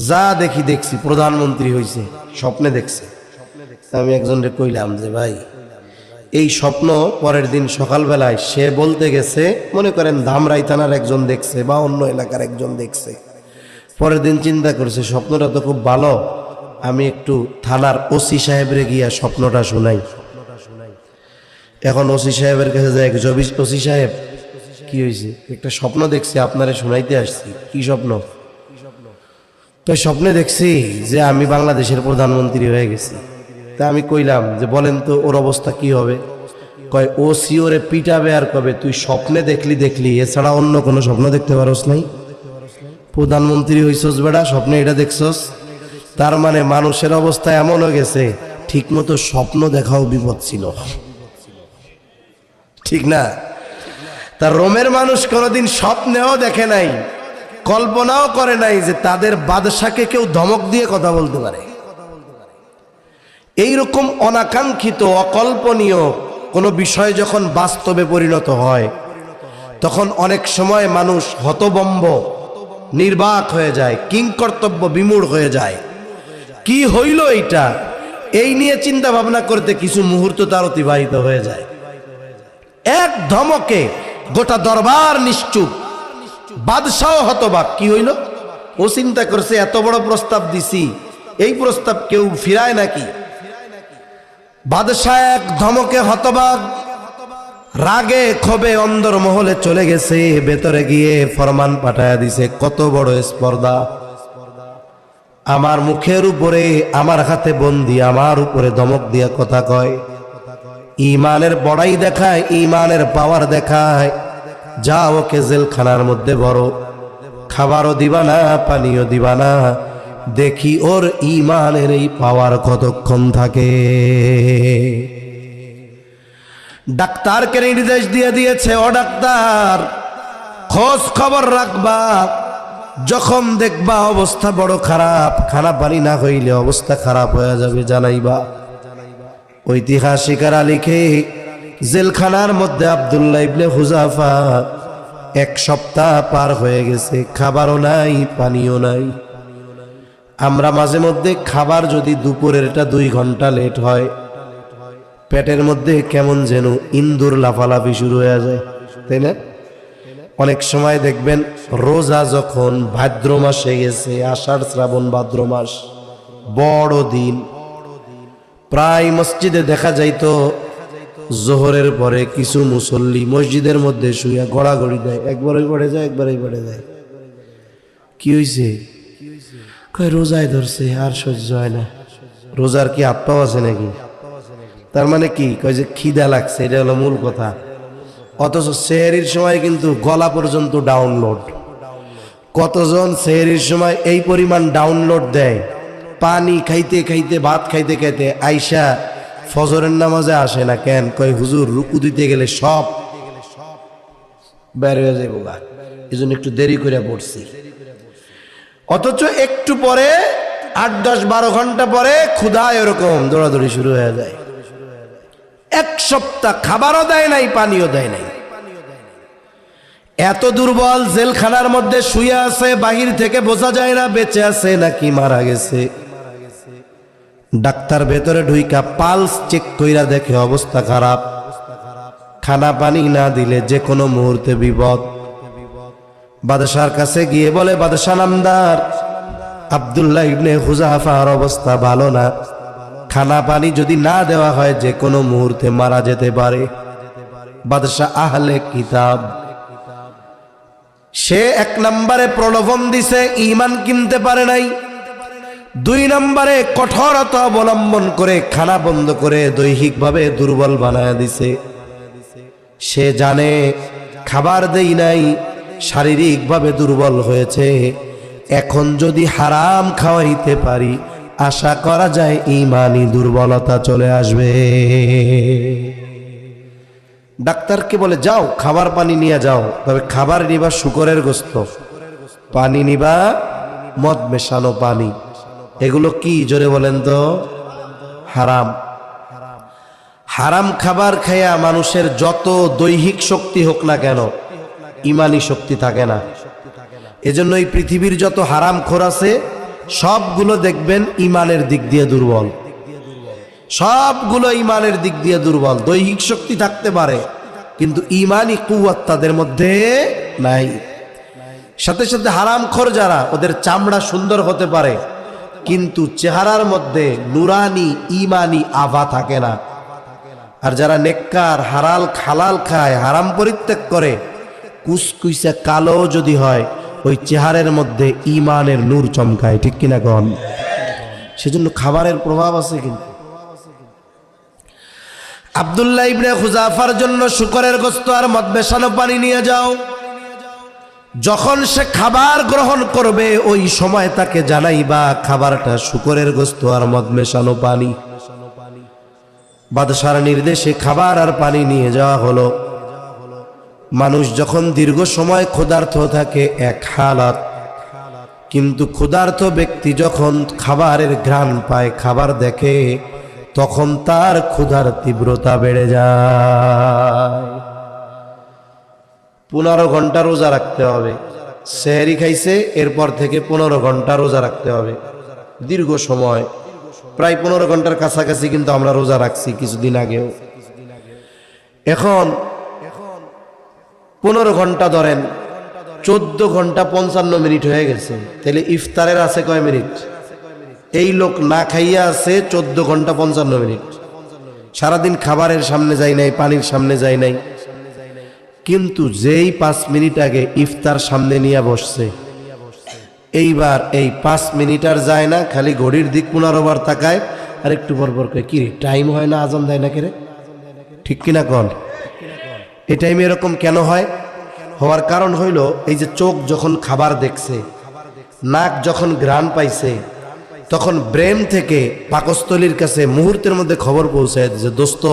যা দেখছি প্রধানমন্ত্রী হয়েছে স্বপ্নে দেখছে। আমি একজনকে কইলাম যে ভাই এই স্বপ্ন পরের দিন সকালবেলায় সে বলতে গেছে, মনে করেন ধামরাই থানার একজন দেখছে বা অন্য এলাকার একজন দেখছে। পরের দিন চিন্তা করছে স্বপ্নটা তো খুব ভালো, আমি একটু থানার ওসি সাহেবরে গিয়া স্বপ্নটা শোনাই। এখন ওসি সাহেবের কাছে যায়, ওসি সাহেব কি হয়েছে? একটা স্বপ্ন দেখছি, আপনারে শোনাইতে আসছি। কি স্বপ্ন? তো স্বপ্নে দেখছি যে আমি বাংলাদেশের প্রধানমন্ত্রী হয়ে গেছি। তা আমি কইলাম যে বলেন তো ওর অবস্থা কি হবে? কয় ওসি ওরে পিটাবে আর কবে তুই স্বপ্নে দেখলি, এছাড়া অন্য কোনো স্বপ্ন দেখতে পারোস নাই? প্রধানমন্ত্রী হইছস বেটা, স্বপ্নে এটা দেখছস? তার মানে মানুষের অবস্থা এমন হয়ে গেছে, ঠিক মতো স্বপ্ন দেখাও বিপদ ছিল, ঠিক না? তার রোমের মানুষ কোনোদিন স্বপ্নেও দেখে নাই, কল্পনাও করে নাই যে তাদের বাদশাকে কেউ ধমক দিয়ে কথা বলতে পারে। এইরকম অনাকাঙ্ক্ষিত অকল্পনীয় কোনো বিষয় যখন বাস্তবে পরিণত হয় তখন অনেক সময় মানুষ হতবম্ব, নির্বাক হয়ে যায়, কিংকর্তব্য বিমূঢ় হয়ে যায়। কি হইল এইটা, এই নিয়ে চিন্তা ভাবনা করতে কিছু মুহূর্ত তার অতিবাহিত হয়ে যায়। এক ধমকে গোটা দরবার নিশ্চুপ, বাদশাহ হতবাক। কি হইল? ও চিন্তা করছে এত বড় প্রস্তাব দিছি, এই প্রস্তাব কেউ ফিরায় নাকি? বাদশাহ এক ধমকে হতবাক, রাগে ক্ষোভে অন্দরমহলে চলে গেছে। ভেতরে গিয়ে ফরমান পাঠায়া দিছে, কত বড় স্পর্ধা! আমার মুখের উপরে, আমার হাতে বন্দি, আমার উপরে ধমক দিয়া কথা কয়। ইমানের বড়াই দেখায়, ইমানের পাওয়ার দেখায়। যা ওকে জেলখানার মধ্যে বড়, খাবারও দিবা না, পানিও দিবা না, দেখি ওর ইমানের এই পাওয়ার কতক্ষণ থাকে। ডাক্তারকে নির্দেশ দিয়ে দিয়েছে, ও ডাক্তার খোঁজ খবর রাখবা, যখন দেখবা অবস্থা বড় খারাপ, খানা পানি না হইলে অবস্থা খারাপ হয়ে যাবে, জানাইবা। ঐতিহাসিকরা লিখে জেলখানার মধ্যে আব্দুল্লাহ ইবনে হুযাফা 1 সপ্তাহ পার হয়ে গেছে, খাবারও নাই, পানিও নাই। আমরা মাঝে মধ্যে খাবার যদি দুপুরেরটা 2 ঘন্টা লেট হয়, পেটের মধ্যে কেমন যেন ইন্দুর লাফালাফি শুরু হয়ে যায়, তাই না? অনেক সময় দেখবেন রোজা যখন ভাদ্র মাসে গেছে, আষাঢ় শ্রাবণ ভাদ্র মাস, বড় দিন, প্রায় মসজিদে দেখা যাইতো জোহরের পরে কিছু মুসল্লি মসজিদের মধ্যে শুয়ে গড়াগড়ি দেয়, একবারই পড়ে যায়, একবারই পড়ে যায়। কি হয়েছে? কয় রোজায় ধরছে, আর সহ্য হয় না। রোজার কি হাত পাও আছে নাকি? তার মানে কি? কয় যে খিদা লাগছে, এটা হলো মূল কথা। অথচ সেহরির সময় কিন্তু গলা পর্যন্ত ডাউনলোড। কতজন সেহরির সময় এই পরিমাণ ডাউনলোড দেয়, পানি খাইতে খাইতে, ভাত খাইতে খাইতে আইসা ফজরের নামাজে আসে না কেন? কয় হুজুর রুকু দিতে গেলে সব বের হয়ে যাবো, এই জন্য একটু দেরি করে পড়ছি। অথচ একটু পরে 8, 10, 12 ঘন্টা পরে ক্ষুধায় এরকম দৌড়াদৌড়ি শুরু হয়ে যায়। 1 সপ্তাহ খাবারও দেয় নাই, পানিও দেয় নাই। এত দুর্বল, জেলখানার মধ্যে শুয়ে আছে, বাহির থেকে বোঝা যায় না বেঁচে আছে নাকি মারা গেছে। ডাক্তার ভেতরে ঢুইকা পালস চেক কইরা দেখে অবস্থা খারাপ, খানা পানি না দিলে যে কোনো মুহূর্তে বিপদ। বাদশার কাছে গিয়ে বলে, বাদশা নামদার, আব্দুল্লাহ ইবনে হুযাফার অবস্থা ভালো না, খানা পানি যদি না দেওয়া হয় যে কোনো মুহূর্তে মারা যেতে পারে। বাদশা আহলে কিতাব, সে 1 নম্বরে প্রলোভন দিছে, ঈমান কিনতে পারে নাই। 2 নম্বরে কঠোরতা অবলম্বন করে খানা বন্ধ করে দৈহিকভাবে দুর্বল বানায় দিছে। সে জানে খাবার দেই নাই, শারীরিকভাবে দুর্বল হয়েছে, এখন যদি হারাম খাওয়াইতে পারি আশা করা যায় ঈমানি দুর্বলতা চলে আসবে। ডাক্তারকে বলে যাও খাবার পানি নিয়ে যাও, তবে খাবার নিবা শুকরের গোস্ত, পানি নিবা মদ মেশানো পানি। এগুলো কি জোরে বলেন তো? হারাম। হারাম খাবার খাইয়া মানুষের যত দৈহিক শক্তি হোক না কেন ঈমানি শক্তি থাকে না। এজন্য এই পৃথিবীর যত হারাম খোর আছে সবগুলো দেখবেন ঈমানের দিক দিয়ে দুর্বল, সবগুলো ঈমানের দিক দিয়ে দুর্বল। দৈহিক শক্তি থাকতে পারে কিন্তু ঈমানি কুওয়াত তাদের মধ্যে নাই। সাথে সাথে হারাম খোর যারা, ওদের চামড়া সুন্দর হতে পারে কিন্তু চেহারার মধ্যে নুরানি ঈমানি আভা থাকে না। আর যারা নেককার হালাল খায়, হারাম পরিত্যাগ করে, কুসকুইসা কালো যদি হয় ওই চেহারার মধ্যে ঈমানের নূর চমকায়, ঠিক কিনা গণ? সেজন্য খাবারের প্রভাব আছে। কিন্তু আব্দুল্লাহ ইবনে খুজাফার জন্য শুকরের গোশত আর মদ মেশানো পানি নিয়ে যাও। যখন সে খাবার গ্রহণ করবে ওই সময় তাকে জানাইবা খাবারটা শুকরের গোশত আর মদ মেশানো পানি। বাদশার নির্দেশে খাবার আর পানি নিয়ে যাওয়া হলো। মানুষ যখন দীর্ঘ সময় ক্ষুধার্ত থাকে এক হালাত, কিন্তু ক্ষুধার্ত ব্যক্তি যখন খাবারের ঘ্রাণ পায়, খাবার দেখে, তখন তার ক্ষুধার তীব্রতা বেড়ে যায়। 15 ঘন্টা রোজা রাখতে হবে। সেহরি খাইছে, এরপর থেকে 15 ঘন্টা রোজা রাখতে হবে। দীর্ঘ সময়, প্রায় 15 ঘন্টার কাছাকাছি কিন্তু আমরা রোজা রাখছি কিছুদিন আগেও। এখন 15 ঘন্টা ধরেন, 14 ঘন্টা 55 মিনিট হয়ে গেছে। তাহলে ইফতারের আছে কয় মিনিট? এই লোক না খাইয়া আছে 14 ঘন্টা 55 মিনিট। সারাদিন খাবারের সামনে যায় নাই, পানির সামনে যায় নাই, কিন্তু যেই 5 মিনিট আগে ইফতার সামনে নিয়ে বসছে, এইবার এই 5 মিনিট আর যায় না, খালি ঘড়ির দিক 15 বার তাকায় আর একটু পর পর কয় কি রে টাইম হয় না, আজান দেয় না কে রে? ঠিক কিনা কন? এই টাইমে এরকম কেন হয়? হওয়ার কারণ হইল এই যে চোখ যখন খাবার দেখছে, নাক যখন ঘ্রাণ পাইছে, তখন ব্রেন থেকে পাকস্থলীর কাছে মুহূর্তের মধ্যে খবর পৌঁছায় যে দোস্ত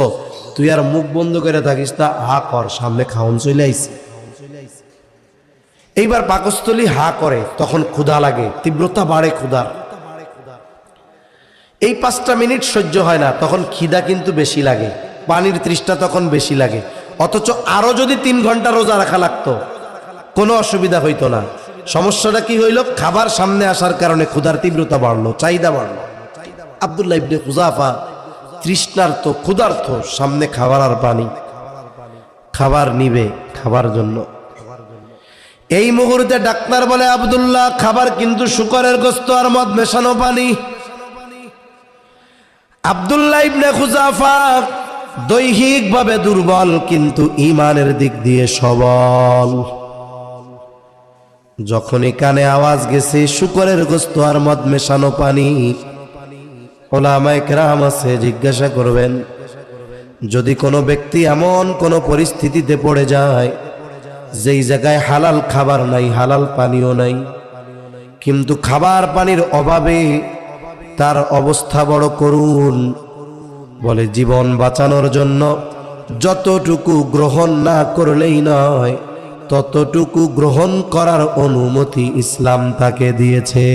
তুই আর মুখ বন্ধ করে থাকিস না, হা কর, সামনে খাওন চলে আইছে। এইবার পাকস্থলী হা করে, তখন ক্ষুধা লাগে, তীব্রতা বাড়ে ক্ষুধার। এই 5টা মিনিট সহ্য হয় না, তখন খিদা কিন্তু বেশি লাগে, পানির তৃষ্ণা তখন বেশি লাগে। অথচ আরো যদি 3 ঘন্টা রোজা রাখা লাগতো কোনো অসুবিধা হইতো না। সমস্যাটা কি হইল? খাবার সামনে আসার কারণে ক্ষুধার তীব্রতা বাড়লো, চাহিদা বাড়লো। আব্দুল্লাহ ইবনে খুজাফা তৃষ্ণার্ত, ক্ষুধার্ত, সামনে খাবার আর পানি, খাবার নিবে খাবার জন্য। এই মুহূর্তে ডাক্তার বলে আব্দুল্লাহ খাবার কিন্তু শুকরের গোশত আর মদ মেশানো পানি। আব্দুল্লাহ ইবনে খুজাফা দৈহিকভাবে দুর্বল কিন্তু ঈমানের দিক দিয়ে সবল। যখনই কানে আওয়াজ গেছে শুকরের গোশত আর মদ মেশানো পানি, ওলামায়ে কেরাম আছে, জিজ্ঞাসা করবেন যদি কোনো ব্যক্তি এমন কোনো পরিস্থিতিতে পড়ে যায় যেই জায়গায় হালাল খাবার নাই, হালাল পানিও নাই, কিন্তু খাবার পানির অভাবে তার অবস্থা বড় করুণ, বলে জীবন বাঁচানোর জন্য যতটুকু গ্রহণ না করলেই নয়, ততটুকু গ্রহণ করার অনুমতি ইসলাম তাকে দিয়েছে।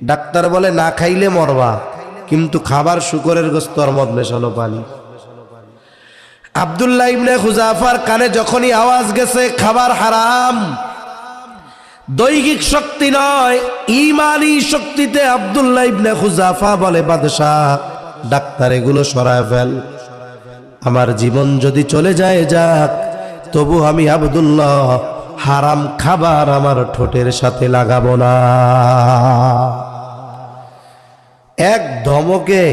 ডাক্তার বলে না খাইলে মরবা, কিন্তু খাবার শুকরের গোশত আর মদ মেশানো পানি। আব্দুল্লাহ ইবনে খুজাফার কানে যখনই আওয়াজ গেছে খাবার হারাম, দৈহিক শক্তি নয় ঈমানি শক্তিতে আব্দুল্লাহ ইবনে খুজাফা বলে বাদশাহ ডাক্তার এগুলো সরায় ফেল, আমার জীবন যদি চলে যায় যাক, তবু আমি আব্দুল্লাহ হারাম খাবার আমার ঠোঁটের সাথে লাগাবো না। এক ধমকে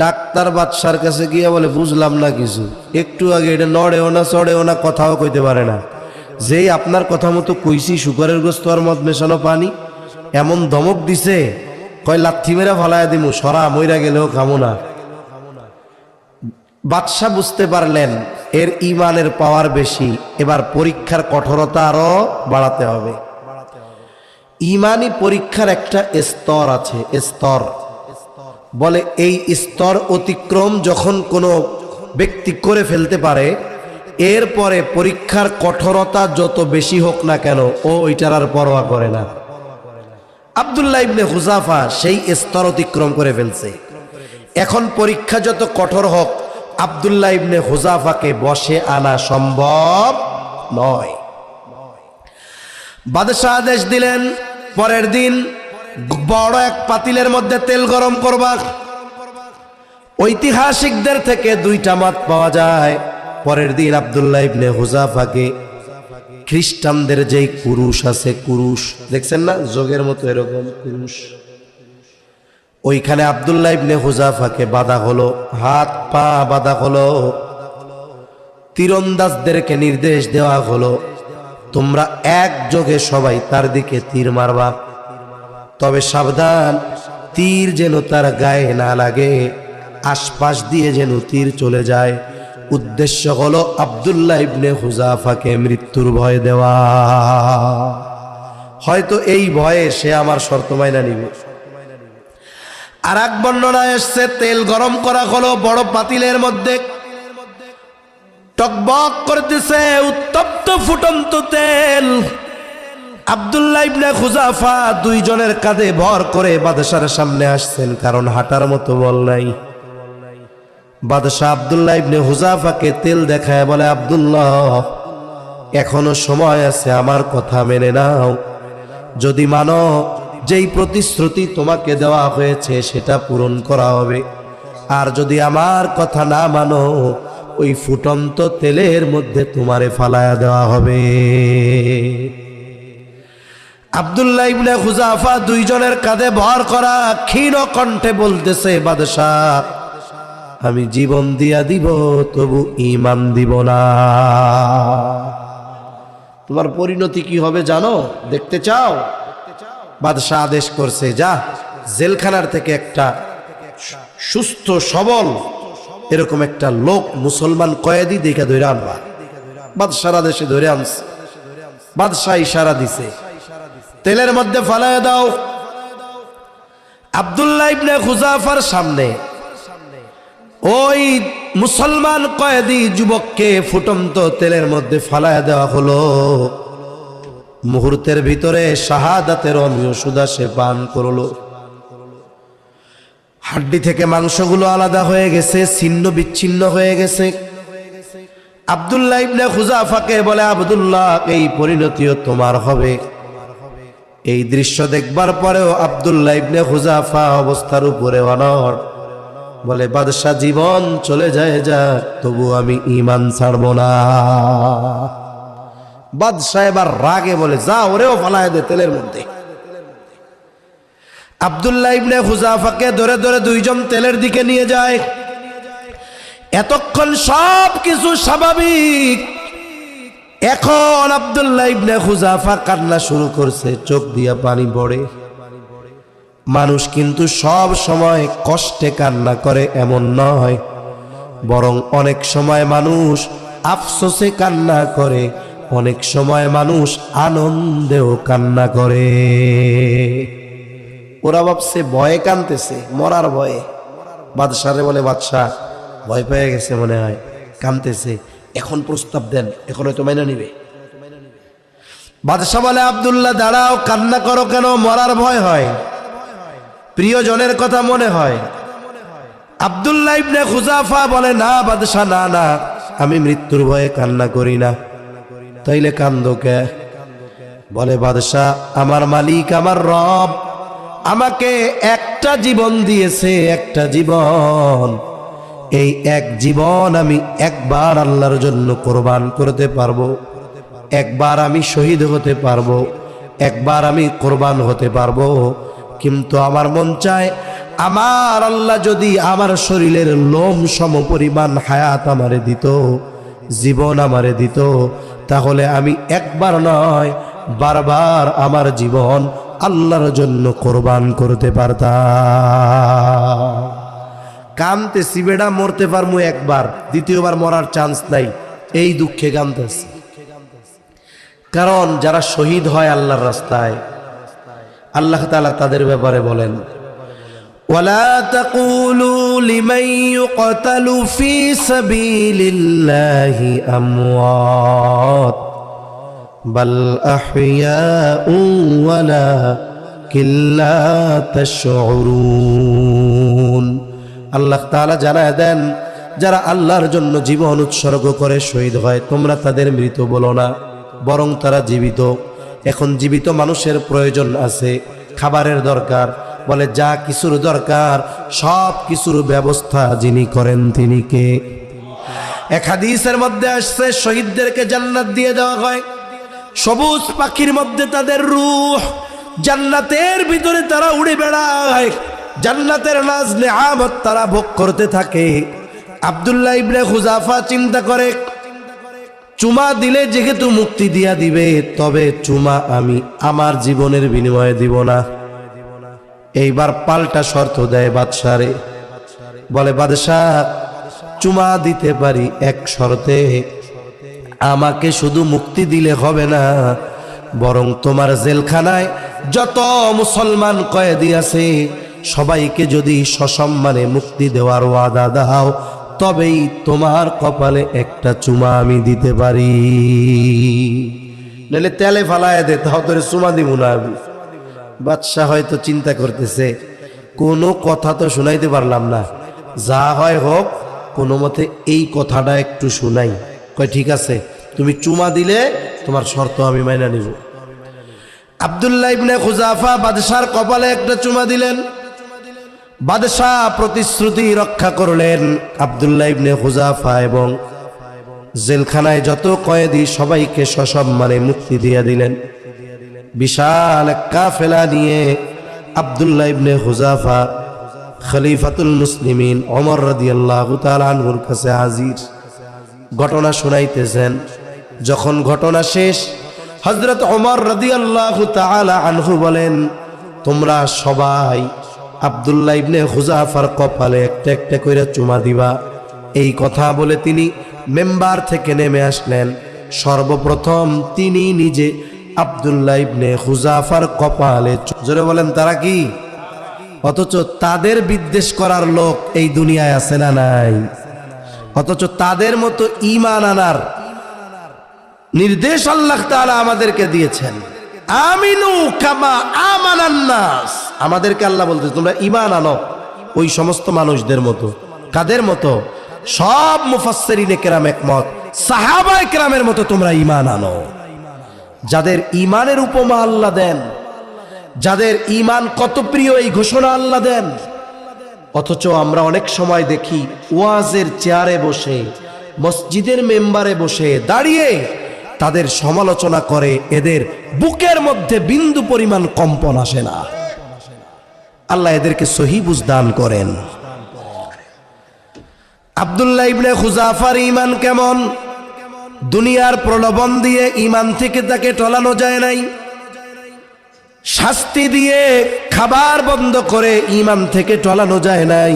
ডাক্তার বাদশার কাছে গিয়ে বলে বুঝলাম না কিছু, একটু আগে এটা নড়েও না চড়েও না, কথাও কইতে পারে না, যেই আপনার কথা মতো কইছি শুকরের গোশত আর মদ মেশানো পানি, এমন ধমক দিছে কয় লাথি মেরা ফালাইয়া দিমু, সরা মইরা গেলেও খামো না। বাদশা বুঝতে পারলেন এর ইমানের পাওয়ার বেশি। এবার পরীক্ষার কঠোরতা আরো বাড়াতে হবে। ইমানি পরীক্ষার একটা স্তর আছে, স্তর বলে এই স্তর অতিক্রম যখন কোনো ব্যক্তি করে ফেলতে পারে, এরপরে পরীক্ষার কঠোরতা যত বেশি হোক না কেন ও ওইটার আর পরোয়া করে না। আব্দুল্লাহ ইবনে হুযাফা সেই স্তর অতিক্রম করে ফেলছে। এখন পরীক্ষা যত কঠোর হোক আব্দুল্লাহ ইবনে হুযাফাকে বশে আনা সম্ভব নয়। বাদশাহ আদেশ দিলেন, পরের দিন বড় এক পাতিলের মধ্যে তেল গরম করবা। ঐতিহাসিকদের থেকে দুইটা মত পাওয়া যায়। পরের দিন আব্দুল্লাহ ইবনে হুযাফাকে খ্রিস্টানদের যেই কুরুশ আছে, কুরুশ দেখছেন না, যোগের মতো এরকম কুরুশ, ওইখানে আব্দুল্লাহ ইবনে হুযাফাকে বাঁধা হলো, হাত পা বাঁধা হলো। তীরন্দাজদেরকে নির্দেশ দেওয়া হলো, তোমরা একযোগে সবাই তার দিকে তীর মারবা, তবে সাবধান তীর যেন তার গায়ে না লাগে, আশপাশ দিয়ে যেন তীর চলে যায়। উদ্দেশ্য হলো আব্দুল্লাহ ইবনে হুযাফাকে মৃত্যুর ভয় দেওয়া। হয়তো এই ভয়ে সে আমার শর্ত মাইনা নিবে। আর এক বর্ণনায় এসছে, তেল গরম করা হলো বড় পাতিলের মধ্যে, টকবক করতেছে উত্তপ্ত ফুটন্ত তেল। আব্দুল্লাহ ইবনে হুযাফা দুইজনের কাঁধে ভর করে বাদশার সামনে আসছেন, কারণ হাঁটার মতো বল নাই। বাদশাহ আব্দুল্লাহ ইবনে হুযাফাকে তেল দেখায় বলে, আব্দুল্লাহ এখনো সময় আছে, আমার কথা মেনে নাও। যদি মানো যেই প্রতিশ্রুতি তোমাকে দেওয়া হয়েছে সেটা পূরণ করা হবে, আর যদি আমার কথা না মানো ওই ফুটন্ত তেলের মধ্যে তোমারে ফালায়া দেওয়া হবে। আব্দুল্লাহ ইবনে হুযাফা দুইজনের কাঁধে ভর করা ক্ষীণ কণ্ঠে বলতেছে, বাদশাহ আমি জীবন দিয়া দিব তবু ঈমান দিব না। তোমার পরিণতি কি হবে জানো, দেখতে চাও? বাদশাহ আদেশ করছে, যা জেলখানার থেকে একটা সুস্থ সবল এরকম একটা লোক মুসলমান কয়েদি দেখে ধরে আনবা। বাদশার আদেশে ধরে আনছে। বাদশাহ ইশারা দিছে, তেলের মধ্যে ফালায় দাও। আব্দুল্লাহ ইবনে হুযাফার সামনে ওই মুসলমান কয়েদি যুবককে ফুটন্ত তেলের মধ্যে ফালায় দেওয়া হলো। মুহূর্তের ভিতরে শাহাদাতের অমীয় সুধা সে পান করলো। হাড্ডি থেকে মাংসগুলো আলাদা হয়ে গেছে, ছিন্ন বিচ্ছিন্ন হয়ে গেছে। আব্দুল্লাহ ইবনে হুযাফাকে বলে, আব্দুল্লাহ এই পরিণতিও তোমার হবে। এই দৃশ্য দেখবার পরেও আব্দুল্লাহ ইবনে হুযাফা অবস্থার উপরে অনড়, বলে বাদশাহ জীবন চলে যায় যাক, তবু আমি ঈমান ছাড়ব না। বাদশাহ এবার রাগে বলে, যা ওরেও ফালায় দে তেলের মধ্যে। আব্দুল্লাহ ইবনে হুযাফাকে ধরে ধরে দুইজন তেলের দিকে নিয়ে যায়। এতক্ষণ সব কিছু স্বাভাবিক, এখন আব্দুল্লাহ ইবনে হুযাফা কান্না শুরু করছে, চোখ দিয়া পানি পড়ে। মানুষ কিন্তু সব সময় কষ্টে কান্না করে এমন নয়, বরং অনেক সময় মানুষ আফসোসে কান্না করে, অনেক সময় মানুষ আনন্দেও কান্না করে। ওরা ভাবছে ভয়ে কাঁদতেছে, মরার ভয়ে। বাদশারে বলে, বাদশাহ ভয় পেয়ে গেছে মনে হয়, কাঁদতেছে, এখন প্রস্তাব দেন, এখন হয়তো মাইনা নিবে। বাদশাহ বলে, আব্দুল্লাহ দাঁড়াও, কান্না করো কেন? মরার ভয় হয়, প্রিয়জনের কথা মনে হয়। আব্দুল্লাহ ইবনে হুযাফা বলে, না বাদশাহ, না না, আমি মৃত্যুর ভয়ে কান্না করি না। তাইলে কান্দো কে? বলে, বাদশাহ আমার মালিক, আমার রব আমাকে একটা জীবন দিয়েছে, একটা জীবন। এই এক জীবন আমি একবার আল্লাহর জন্য কোরবান করতে পারবো, একবার আমি শহীদ হতে পারবো, একবার আমি কোরবান হতে পারবো। কিন্তু আমার মন চায়, আমার আল্লাহ যদি আমার শরীরের লোম সম পরিমাণ হায়াত আমারে দিত, জীবন আমারে দিত, তাহলে আমি একবার নয় বারবার আমার জীবন আল্লাহর জন্য কোরবান করতে পারতাম। কামতেছি বেড়া, মরতে পারমু একবার, দ্বিতীয়বার মরার চান্স নাই, এই দুঃখে কামতেছি। কারণ যারা শহীদ হয় আল্লাহর রাস্তায়, আল্লাহ তাআলা তাদের ব্যাপারে বলেন, ওয়ালা তাকুলু লিমান ইউকতালু ফি সাবিলিল্লাহি আমওয়াত বাল আহইয়াউ ওয়ালাকিন লা তাশউরুন। আল্লাহ তাআলা জানায় দেন, যারা আল্লাহর জন্য জীবন উৎসর্গ করে শহীদ হয় তোমরা তাদের মৃত বলো না, বরং তারা জীবিত। এখন জীবিত মানুষের প্রয়োজন আছে, খাবারের দরকার, বলে যা কিছুর দরকার সব কিছুর ব্যবস্থা যিনি করেন তিনি কে? এক হাদিসের মধ্যে আসছে শহীদদেরকে জান্নাত দিয়ে দেওয়া হয়, সবুজ পাখির মধ্যে তাদের রূহ, জান্নাতের ভিতরে তারা উড়ে বেড়ায়, জান্নাতের নাজ নেয়ামত তারা ভোগ করতে থাকে। আব্দুল্লাহ ইবনে হুযাফা চিন্তা করে, চুমা দিলে যেহেতু মুক্তি দিয়া দিবে, তবে চুমা আমি আমার জীবনের বিনিময়ে দিব না। এইবার পাল্টা শর্ত দেয় বাদশারে, বলে বাদশাহ চুমা দিতে পারি এক শর্তে, আমাকে শুধু মুক্তি দিলে হবে না, বরং তোমার জেলখানায় যত মুসলমান কয়েদি আছে সবাইকে যদি সসম্মানে মুক্তি দেওয়ার ওয়াদা দাও, তবেই তোমার কপালে একটা চুমা আমি দিতে পারি, নাহলে তেলে ফালায় দে, তাও তোরে চুমা দিব না আমি। বাদশাহ হয়তো চিন্তা করতেছে, কোনো কথা তো শুনাইতে পারলাম না, যা হয় হোক, কোনো মতে এই কথাটা একটু শুনাই। কয় ঠিক আছে, তুমি চুমা দিলে তোমার শর্ত আমি মাইনা নিব। আব্দুল্লাহ ইবনে হুযাফা বাদশার কপালে একটা চুমা দিলেন, বাদশাহ প্রতিশ্রুতি রক্ষা করলেন। আব্দুল্লাহ ইবনে হুযাফা এবং জেলখানায় যত কয়েদি সবাইকে সসম্মানে মুক্তি দিয়ে দিলেন। বিশাল এক কাফেলা নিয়ে আব্দুল্লাহ ইবনে হুযাফা খলিফাতুল মুসলিমিন ওমর রাদিয়াল্লাহু তাআলা আনহুর কাছে হাজির, ঘটনা শুনাইতেছেন। যখন ঘটনা শেষ, হযরত ওমর রাদিয়াল্লাহু তাআলা আনহু বলেন, তোমরা সবাই আব্দুল্লাহ ইবনে হুযাফার কপালে একটা একটা কইরা চুমা দিবা। এই কথা বলে তিনি মেম্বার থেকে নেমে আসলেন। সর্বপ্রথম তিনি নিজে আব্দুল্লাহ ইবনে হুযাফার কপালে, জোরে বলেন তারা কি? অথচ তাদের বিদ্বেষ করার লোক এই দুনিয়ায় আছে না নাই? অথচ তাদের মতো ঈমান আনার নির্দেশ আল্লাহ তাআলা আমাদেরকে দিয়েছেন, আমিনু কামা আমানান নাস। আমাদেরকে আল্লাহ বলতে তোমরা ঈমান আনো ওই সমস্ত মানুষদের মতো। কাদের মতো? সব মুফাসসিরিনে কেরাম একমত, সাহাবায়ে কেরামের মতো তোমরা ঈমান আনো। যাদের ঈমানের উপমা আল্লাহ দেন, যাদের ঈমান কত প্রিয় এই ঘোষণা আল্লাহ দেন। অথচ আমরা অনেক সময় দেখি ওয়াজের চেয়ারে বসে, মসজিদের মেম্বারে বসে দাঁড়িয়ে তাদের সমালোচনা করে, এদের বুকের মধ্যে বিন্দু পরিমাণ কম্পন আসে না। আল্লাহ এদেরকে সহি বুঝ দান করেন। আব্দুল্লাহ ইবনে হুযাফার ঈমান কেমন? দুনিয়ার প্রলোভন দিয়ে ঈমান থেকে তাকে টলানো যায় নাই, শাস্তি দিয়ে খাবার বন্ধ করে ঈমান থেকে টলানো যায় নাই,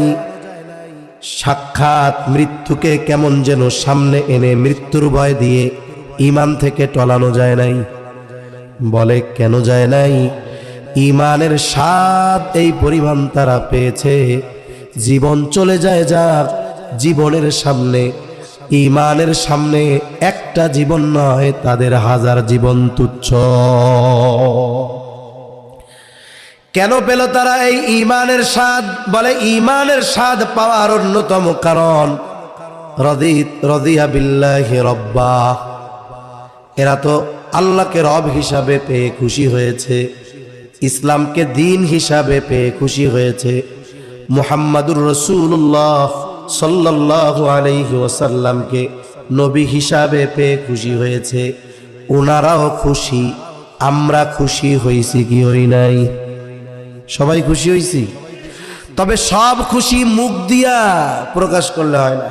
সাক্ষাৎ মৃত্যুকে কেমন যেন সামনে এনে মৃত্যুর ভয় দিয়ে ঈমান থেকে টলানো যায় নাই। বলে কেন যায় নাই? ঈমানের স্বাদ এই পরিমাণ তারা পেয়েছে, জীবন চলে যায় যাক, জীবনের সামনে, ঈমানের সামনে একটা জীবন নয়, তাদের হাজার জীবন তুচ্ছ। কেন পেল তারা এই ঈমানের স্বাদ? বলে ঈমানের স্বাদ পাওয়ার অন্যতম কারণ রাদিয়া বিল্লাহি রাব্বা। এরা তো আল্লাহকে রব হিসাবে পেয়ে খুশি হয়েছে, ইসলামকে দিন হিসাবে পেয়ে খুশি হয়েছে, মুহাম্মাদুর রাসূলুল্লাহ সাল্লাল্লাহু আলাইহি ওয়াসাল্লামকে নবী হিসাবে পেয়ে খুশি হয়েছে। ওনারাও খুশি, আমরা খুশি হইছি কি হই নাই? সবাই খুশি হইছি। তবে সব খুশি মুখ দিয়া প্রকাশ করলে হয় না।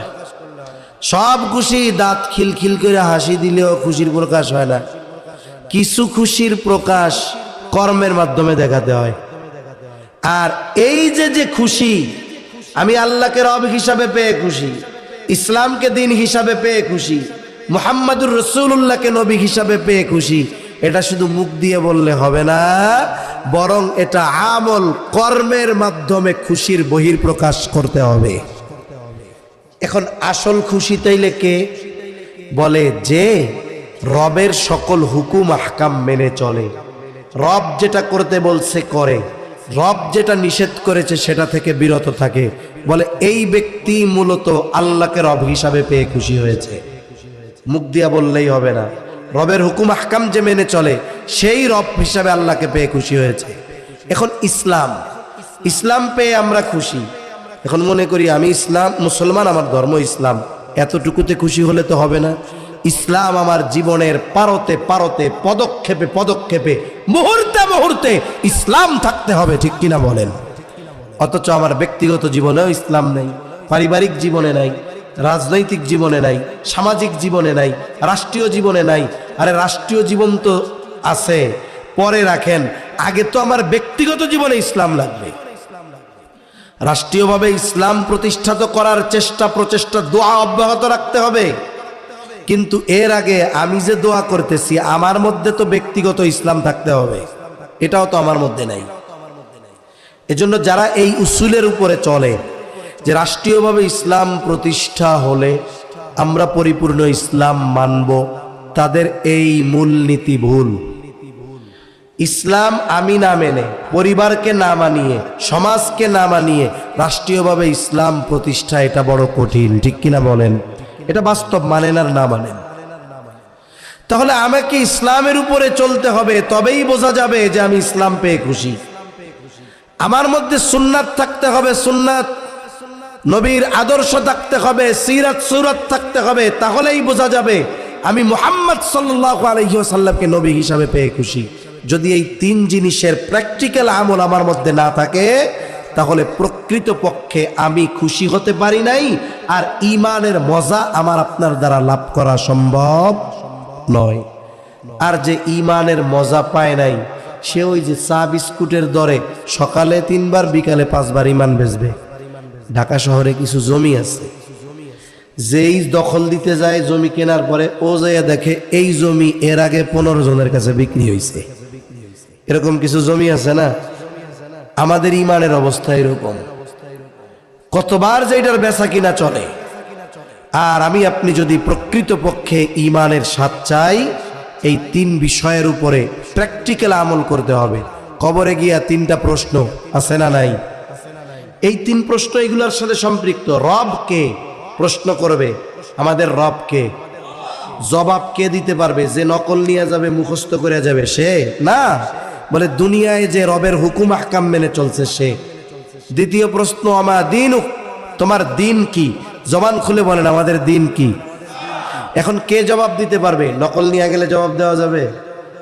সব খুশি দাঁত খিলখিল করে হাসি দিলেও খুশির প্রকাশ হয় না। কিছু খুশির প্রকাশ কর্মের মাধ্যমে দেখাতে হয়। আর এই যে খুশি, আমি আল্লাহকে রব হিসাবে পেয়ে খুশি, ইসলামকে দিন হিসাবে পেয়ে খুশি, মুহাম্মাদুর রাসূলুল্লাহকে নবী হিসাবে পেয়ে খুশি। এটা শুধু মুখ দিয়ে বললে হবে না, বরং এটা আমল কর্মের মাধ্যমে খুশির বহির্প্রকাশ করতে হবে। এখন আসল খুশি তাইলে কে বলে? যে রবের সকল হুকুম আহকাম মেনে চলে, রব যেটা করতে বলছে করে, রব যেটা নিষেধ করেছে সেটা থেকে বিরত থাকে, বলে এই ব্যক্তি মূলত আল্লাহকে রব হিসাবে পেয়ে খুশি হয়েছে। মুখ দিয়া বললেই হবে না, রবের হুকুম আহকাম যে মেনে চলে সেই রব হিসাবে আল্লাহকে পেয়ে খুশি হয়েছে। এখন ইসলাম পেয়ে আমরা খুশি। এখন মনে করি আমি ইসলাম মুসলমান, আমার ধর্ম ইসলাম, এতটুকুতে খুশি হলে তো হবে না। ইসলাম আমার জীবনের পারতে পারতে পদক্ষেপে পদক্ষেপে মুহূর্তে মুহূর্তে ইসলাম থাকতে হবে, ঠিক কিনা বলেন? অথচ আমার ব্যক্তিগত জীবনেও ইসলাম নেই, পারিবারিক জীবনে নাই, রাজনৈতিক জীবনে নাই, সামাজিক জীবনে নাই, রাষ্ট্রীয় জীবনে নাই। আরে রাষ্ট্রীয় জীবন তো আছে, পরে রাখেন, আগে তো আমার ব্যক্তিগত জীবনে ইসলাম লাগবে। রাষ্ট্রীয়ভাবে ইসলাম প্রতিষ্ঠা করার চেষ্টা প্রচেষ্টা দোয়া অব্যাহত রাখতে হবে, কিন্তু এর আগে আমি যে দোয়া করতেছি আমার মধ্যে তো ব্যক্তিগত ইসলাম থাকতে হবে, এটাও তো আমার মধ্যে নাই। এজন্য যারা এই উসুলের উপরে চলে যে রাষ্ট্রীয়ভাবে ইসলাম প্রতিষ্ঠা হলে আমরা পরিপূর্ণ ইসলাম মানব, তাদের এই মূলনীতি ভুল। ইসলাম আমি না মেনে, পরিবারকে না মানিয়ে, সমাজকে না মানিয়ে রাষ্ট্রীয়ভাবে ইসলাম প্রতিষ্ঠা, এটা বড় কঠিন, ঠিক কিনা বলেন? এটা বাস্তব, মানেন আর না মানেন। তাহলে আমাকে ইসলামের উপরে চলতে হবে, তবেই বোঝা যাবে যে আমি ইসলাম পেয়ে খুশি। আমার মধ্যে সুন্নাত থাকতে হবে, সুন্নাত নবীর আদর্শ থাকতে হবে, সিরাত সুরাত থাকতে হবে, তাহলেই বোঝা যাবে আমি মুহাম্মদ সাল্লাল্লাহু আলাইহি ওয়াসাল্লামকে নবী হিসাবে পেয়ে খুশি। যদি এই তিন জিনিসের প্র্যাকটিক্যাল আমল আমার মধ্যে না থাকে, তাহলে প্রকৃতপক্ষে আমি খুশি হতে পারি নাই, আর ঈমানের মজা আমার আপনার দ্বারা লাভ করা সম্ভব নয়। আর যে ঈমানের মজা পায় নাই, সে ওই যে চা বিস্কুটের দরে সকালে 3 বার বিকালে 5 বার ঈমান বেচবে। ঢাকা শহরে কিছু জমি আছে, যেই দখল দিতে যায় জমি কেনার পরে ও যাইয়া দেখে এই জমি এর আগে 15 জনের কাছে বিক্রি হয়েছে। এরকম কিছু জমি আছে না? আমাদের ঈমানের অবস্থা এরকম, কতবার যে এটার বেচা কিনা চলে। আর আমি আপনি যদি প্রকৃতপক্ষে ঈমানের স্বাদ চাই, এই 3 বিষয়ের উপরে প্র্যাকটিক্যাল আমল করতে হবে। কবরে গিয়া 3টা প্রশ্ন আছে না নাই? এই 3 প্রশ্ন এগুলোর সাথে সম্পৃক্ত। রবকে প্রশ্ন করবে, আমাদের রবকে। জবাব কে দিতে পারবে? যে নকল নিয়ে যাবে, মুখস্থ করে যাবে সে না, বলে দুনিয়ায় যে রবের হুকুম আহকাম মেনে চলছে সে। দ্বিতীয় প্রশ্ন, আমা দীনুক, তোমার দিন কি? জবান খুলে বলেন আমাদের দিন কি। এখন কে জবাব দিতে পারবে? নকল নিয়ে গেলে জবাব দেওয়া যাবে?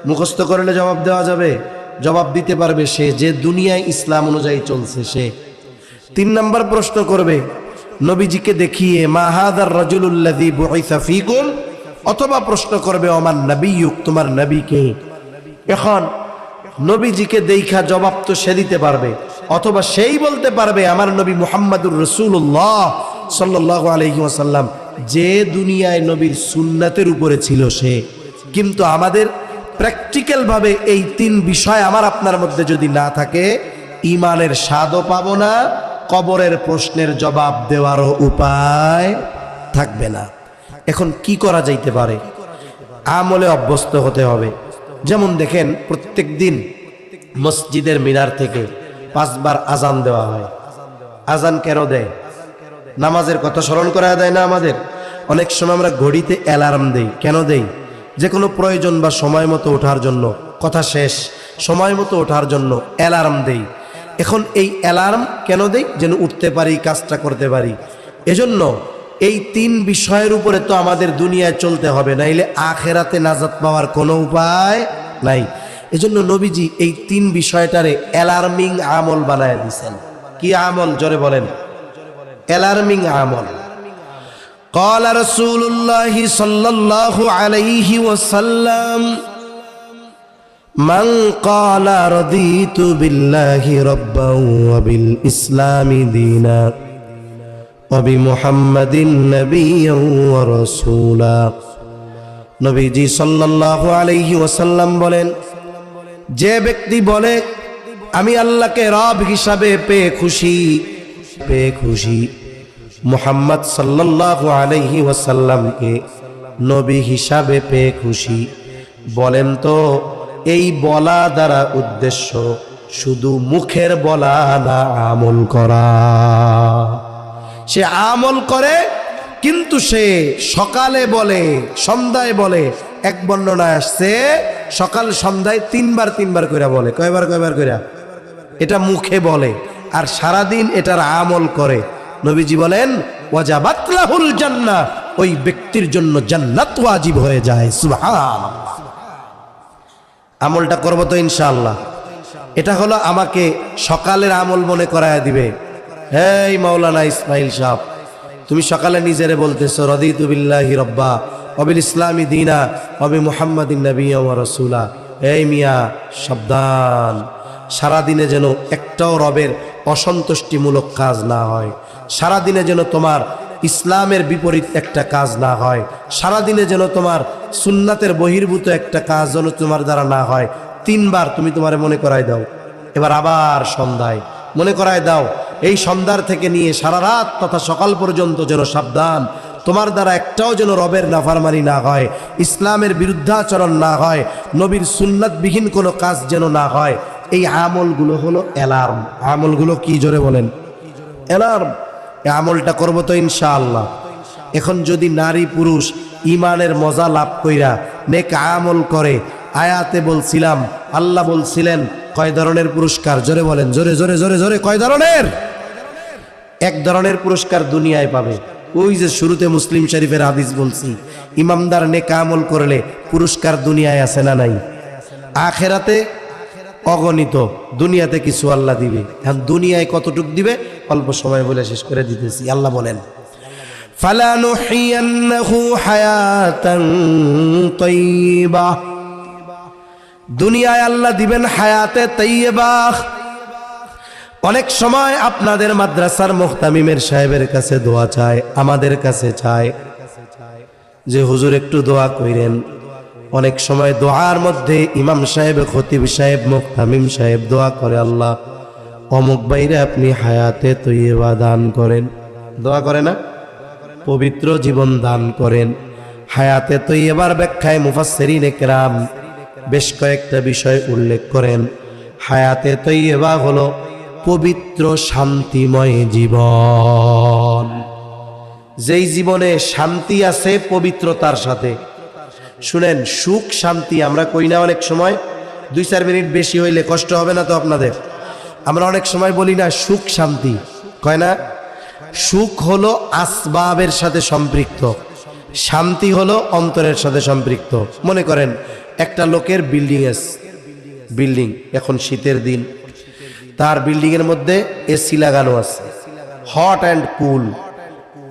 মুখস্থ করলে জবাব দেওয়া যাবে? জবাব দিতে পারবে সে যে দুনিয়ায় ইসলাম অনুযায়ী চলছে সে। 3 নম্বর প্রশ্ন করবে নবীজিকে দেখিয়ে, মা হাযার রাজুলুল্লাযী বুইসা ফীকুম, অথবা প্রশ্ন করবে ওমান নবিয়্যুক, তোমার নবী কে? এখন নবীজিকে দেখা জবাব তো সে দিতে পারবে, অথবা সেই বলতে পারবে আমার নবী মুহাম্মাদুর রাসূলুল্লাহ সাল্লাল্লাহু আলাইহি ওয়াসাল্লাম, যে দুনিয়ায় নবীর সুন্নাতের উপরে ছিল সে। কিন্তু আমাদের প্র্যাকটিক্যাল ভাবে এই 3 বিষয় আমার আপনার মধ্যে যদি না থাকে, ঈমানের স্বাদও পাবো না, কবরের প্রশ্নের জবাব দেওয়ারও উপায় থাকবে না। এখন কি করা যাইতে পারে? আমলে অভ্যস্ত হতে হবে। যেমন দেখেন, প্রত্যেক দিন মসজিদের মিনার থেকে 5 বার আজান দেওয়া হয়। আজান কেন দেয়? নামাজের কথা স্মরণ করা দেয় না আমাদের? অনেক সময় আমরা ঘড়িতে অ্যালার্ম দেই, কেন দেই? যে কোনো প্রয়োজন বা সময় মতো ওঠার জন্য, কথা শেষ, সময় মতো ওঠার জন্য অ্যালার্ম দেই। এখন এই অ্যালার্ম কেন দেই? যেন উঠতে পারি, কাজটা করতে পারি। এজন্য এই 3 বিষয়ের উপরে তো আমাদের দুনিয়ায় চলতে হবে, নাইলে আখেরাতে নাজাত পাওয়ার কোনো উপায় নাই। এজন্য নবীজি এই 3 বিষয়টারে অ্যালার্মিং আমল বানায় দিয়েছেন। কি আমল? জোরে বলেন। অ্যালার্মিং আমল। قال رسول الله صلى الله عليه وسلم من قال رضيت بالله ربا وبالإسلام دينا وبمحمد نبيا ورسولا নবীজি সাল্লাল্লাহু আলাইহি ওয়াসাল্লাম বলেন, যে ব্যক্তি বলে আমি আল্লাহকে রব হিসাবে পেয়ে খুশি মুহাম্মদ সাল্লাল্লাহু আলাইহি ওয়াসাল্লামকে নবী হিসাবে পেয়ে খুশি, বলেন তো এই বলা দ্বারা উদ্দেশ্য শুধু মুখের বলা না আমল করা? সে আমল করে কিন্তু সে সকালে বলে সন্ধ্যায় বলে, এক বর্ণনায় আসছে সকাল সন্ধ্যায় তিনবার করে বলে। কয়বার করে? এটা মুখে বলে আর সারাদিন এটার আমল করে। নবীজি বলেন ওয়াজাবাত লাহুল জান্নাহ, ওই ব্যক্তির জন্য জান্নাত ওয়াজিব হয়ে যায়। সুবহানাল্লাহ। আমলটা করব তো ইনশাআল্লাহ। এটা হলো আমাকে সকালের আমল মনে করায় দিবে। এই মাওলানা ইসমাইল সাহেব, তুমি সকালে নিজেরে বলতেছো রাদিতু বিল্লাহি রাব্বা ওয়া বিল ইসলামি দীনা ওয়া বি মুহাম্মাদিন নাবিয়্যা ওয়া রাসূলা। এই মিয়া সাবধান, সারাদিনে যেন একটাও রবের অসন্তুষ্টিমূলক কাজ না হয়, সারাদিনে যেন তোমার ইসলামের বিপরীত একটা কাজ না হয়, সারাদিনে যেন তোমার সুন্নাতের বহির্ভূত একটা কাজ যেন তোমার দ্বারা না হয়। তিনবার তুমি তোমারে মনে করাই দাও। এবার আবার সন্ধ্যায় মনে করায় দাও। এই সন্ধ্যার থেকে নিয়ে সারা রাত তথা সকাল পর্যন্ত যেন সাবধান, তোমার দ্বারা একটাও যেন রবের নাফরমানি না হয়, ইসলামের বিরুদ্ধাচরণ না হয়, নবীর সুন্নাতবিহীন কোনো কাজ যেন না হয়। এই আমলগুলো হলো অ্যালার্ম। আমলগুলো কি জোরে বলেন? অ্যালার্ম। এই আমলটা করব তো ইনশাআল্লাহ। এখন যদি নারী পুরুষ ইমানের মজা লাভ কইরা নেক আমল করে, আয়াতে বলছিলাম আল্লাহ বলছিলেন কয় ধরনের পুরস্কার? জোরে বলেন, জোরে জোরে জোরে জোরে। কয় ধরনের? এক ধরনের পুরস্কার দুনিয়ায় পাবে। ওই যে শুরুতে মুসলিম শরীফের হাদিস বলছি, ইমানদার নেক আমল করলে পুরস্কার দুনিয়ায় আছে না নাই? আখেরাতে অগণিত, দুনিয়াতে কিছু আল্লাহ দিবে। এখন দুনিয়ায় কতটুক দিবে অল্প সময় বলে শেষ করে দিতেছি। আল্লাহ বলেন ফালানুহিয়ান্নাহু হায়াতান তাইয়্যিবা, দুনিয়ায় আল্লাহ দিবেন হায়াতে তাইয়্যিবা। অনেক সময় আপনাদের মাদ্রাসার মুহতামিমের সাহেবের কাছে দোয়া চায়, আমাদের কাছে চায় যে হুজুর একটু দোয়া কইরেন। অনেক সময় দোয়ার মধ্যে ইমাম সাহেব, খতিব সাহেব, মুহতামিম সাহেব দোয়া করে, আল্লাহ অমুক বাইরে আপনি হায়াতে তাইয়্যিবা দান করেন। দোয়া করে না? পবিত্র জীবন দান করেন। হায়াতে তাইয়্যিবার ব্যাখ্যায় মুফাসসিরিনে কেরাম বেশ কয়েকটা বিষয় উল্লেখ করেন। হায়াতে তাইয়্যিবা হলো পবিত্র শান্তিময় জীবন, যেই জীবনে শান্তি আছে পবিত্রতার সাথে। শুনেন, সুখ শান্তি আমরা কই না অনেক সময়, 2-4 মিনিট বেশি হইলে কষ্ট হবে না তো আপনাদের? আমরা অনেক সময় বলি না সুখ শান্তি, কয় না? সুখ হলো আসবাবের সাথে সম্পৃক্ত, শান্তি হলো অন্তরের সাথে সম্পৃক্ত। মনে করেন একটা লোকের বিল্ডিং, এখন শীতের দিন, তার বিল্ডিং এর মধ্যে এসি লাগানো আছে, হট অ্যান্ড কুল।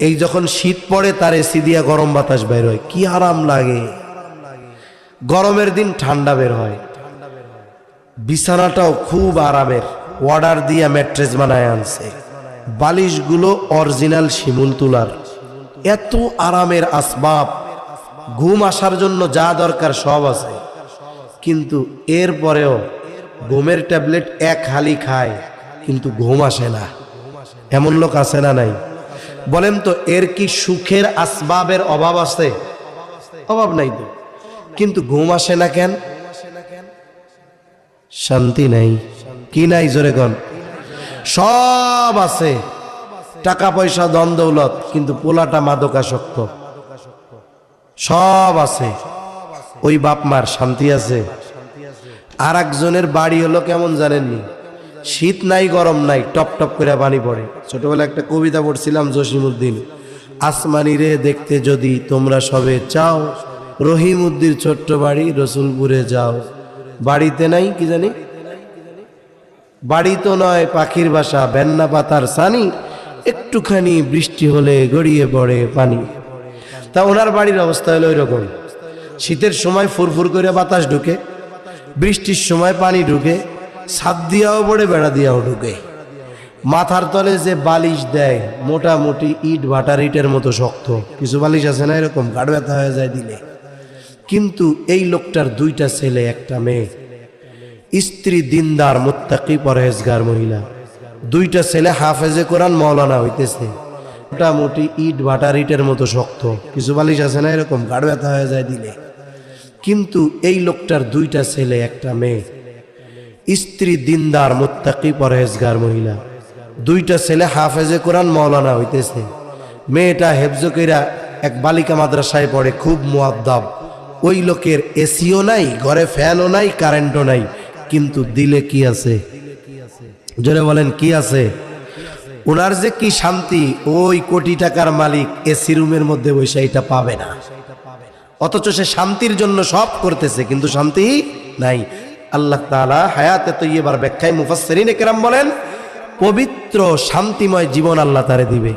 এই যখন শীত পড়ে তার এসি দিয়া গরম বাতাস বের হয়, কি আরাম লাগে। গরমের দিন ঠান্ডা বের হয়, বিছানাটাও খুব আরামের, অর্ডার দিয়া ম্যাট্রেস বানায় আনছে, বালিশগুলো অরিজিনাল শিমুল তুলার, এত আরামের আসবাব, ঘুম আসার জন্য যা দরকার সব আছে। কিন্তু এরপরেও ঘুমের ট্যাবলেট এক হালি খায় কিন্তু ঘুম আসে না। এমন লোক আছে না নাই? বলেন তো, এর কি সুখের আসবাবের অভাব আছে? অভাব নাই তো, কিন্তু ঘুম আসে না কেন? শান্তি নাই। কি নাই জোরে কোন? সব আছে, টাকা পয়সা ধন দৌলত, কিন্তু পোলাটা মাদকাসক্ত। সব আছে, ওই বাপ মার শান্তি আছে। আর একজনের বাড়ি হলো কেমন জানেননি? শীত নাই গরম নাই, টপ টপ করে পানি পড়ে। ছোটবেলা একটা কবিতা পড়ছিলাম জসিমউদ্দিন, আসমানি রে দেখতে যদি তোমরা সবে চাও, রহিমউদ্দির ছোট্ট বাড়ি রসুলপুরে যাও। বাড়িতে নাই কি জানি, বাড়ি তো নয় পাখির বাসা, বেন্না পাতার সানি, একটুখানি বৃষ্টি হলে গড়িয়ে পড়ে পানি। তা ওনার বাড়ির অবস্থা হলো ওইরকম, শীতের সময় ফুরফুর করে বাতাস ঢুকে, বৃষ্টির সময় পানি ঢুকে, ছাদ দিয়াও পড়ে বেড়া দিয়াও ঢুকে। মাথার তলে যে বালিশ দেয় মোটামুটি ইট ভাটার ইটের মতো শক্ত, কিছু বালিশ আছে না এরকম গাঢ় ব্যথা হয়ে যায় দিলে। কিন্তু এই লোকটার দুইটা ছেলে একটা মেয়ে, স্ত্রী দিনদার মুত্তাকি পরহেজগার মহিলা, দুইটা ছেলে হাফেজে কোরআন মাওলানা হইতেছে, মোটামুটি ইট ভাটার ইটের মতো শক্ত, কিছু বালিশ আছে না এরকম গাঢ় ব্যথা হয়ে যায় দিলে। কিন্তু এই লোকটার দুইটা ছেলে একটা মেয়ে, স্ত্রী দিনদার মুত্তাকি পরহেজগার মহিলা, দুইটা ছেলে হাফেজে কোরআন মাওলানা হইতেছে। মেয়েটা হেফজ কইরা এক বালিকা মাদ্রাসায় পড়ে, খুব মুআদ্দাব। ওই লোকের এসিও নাই, ঘরে ফ্যানও নাই, কারেন্টও নাই, কিন্তু দিলে কি আছে? জোরে বলেন কি আছে? ওনার যে কি শান্তি, ওই কোটি টাকার মালিক এসি রুমের মধ্যে বসে এটা পাবে না। অথচ সে শান্তির জন্য সব করতেছে, কিন্তু শান্তি নাই। আল্লাহ তাআলা হায়াতে তৈয়্যিবার ব্যাখ্যায় মুফাসসিরিনে কেরাম বলেন, পবিত্র শান্তিময় জীবন আল্লাহ তারে দিবে।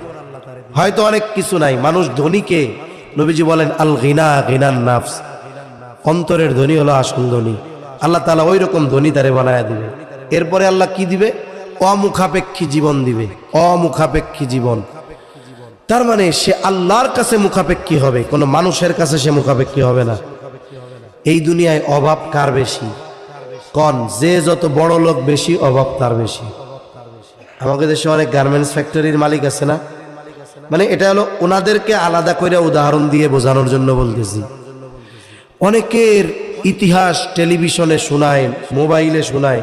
হয়তো অনেক কিছু নাই, মানুষ ধনীকে নবীজি বলেন আল গিনা গিনান নাফস, অন্তরের ধনী হলো আসল ধনী। আল্লাহ তাআলা ওই রকম ধনী তারে বানায়া দিবে। এরপরে আল্লাহ কি দিবে? অমুখাপেক্ষী জীবন দিবে, অমুখাপেক্ষী জীবন। তার মানে সে আল্লাহর কাছে মুখাপেক্ষী হবে, কোনো মানুষের কাছে সে মুখাপেক্ষী হবে না। এই দুনিয়ায় অভাব কার বেশি? কোন যে যত বড় লোক বেশি, অভাব তার বেশি। আমাদের দেশে অনেক গার্মেন্টস ফ্যাক্টরির মালিক আছে না, মানে এটা হলো ওনাদেরকে আলাদা করে উদাহরণ দিয়ে বোঝানোর জন্য বলতেছি। অনেকের ইতিহাস টেলিভিশনে শোনায়, মোবাইলে শোনায়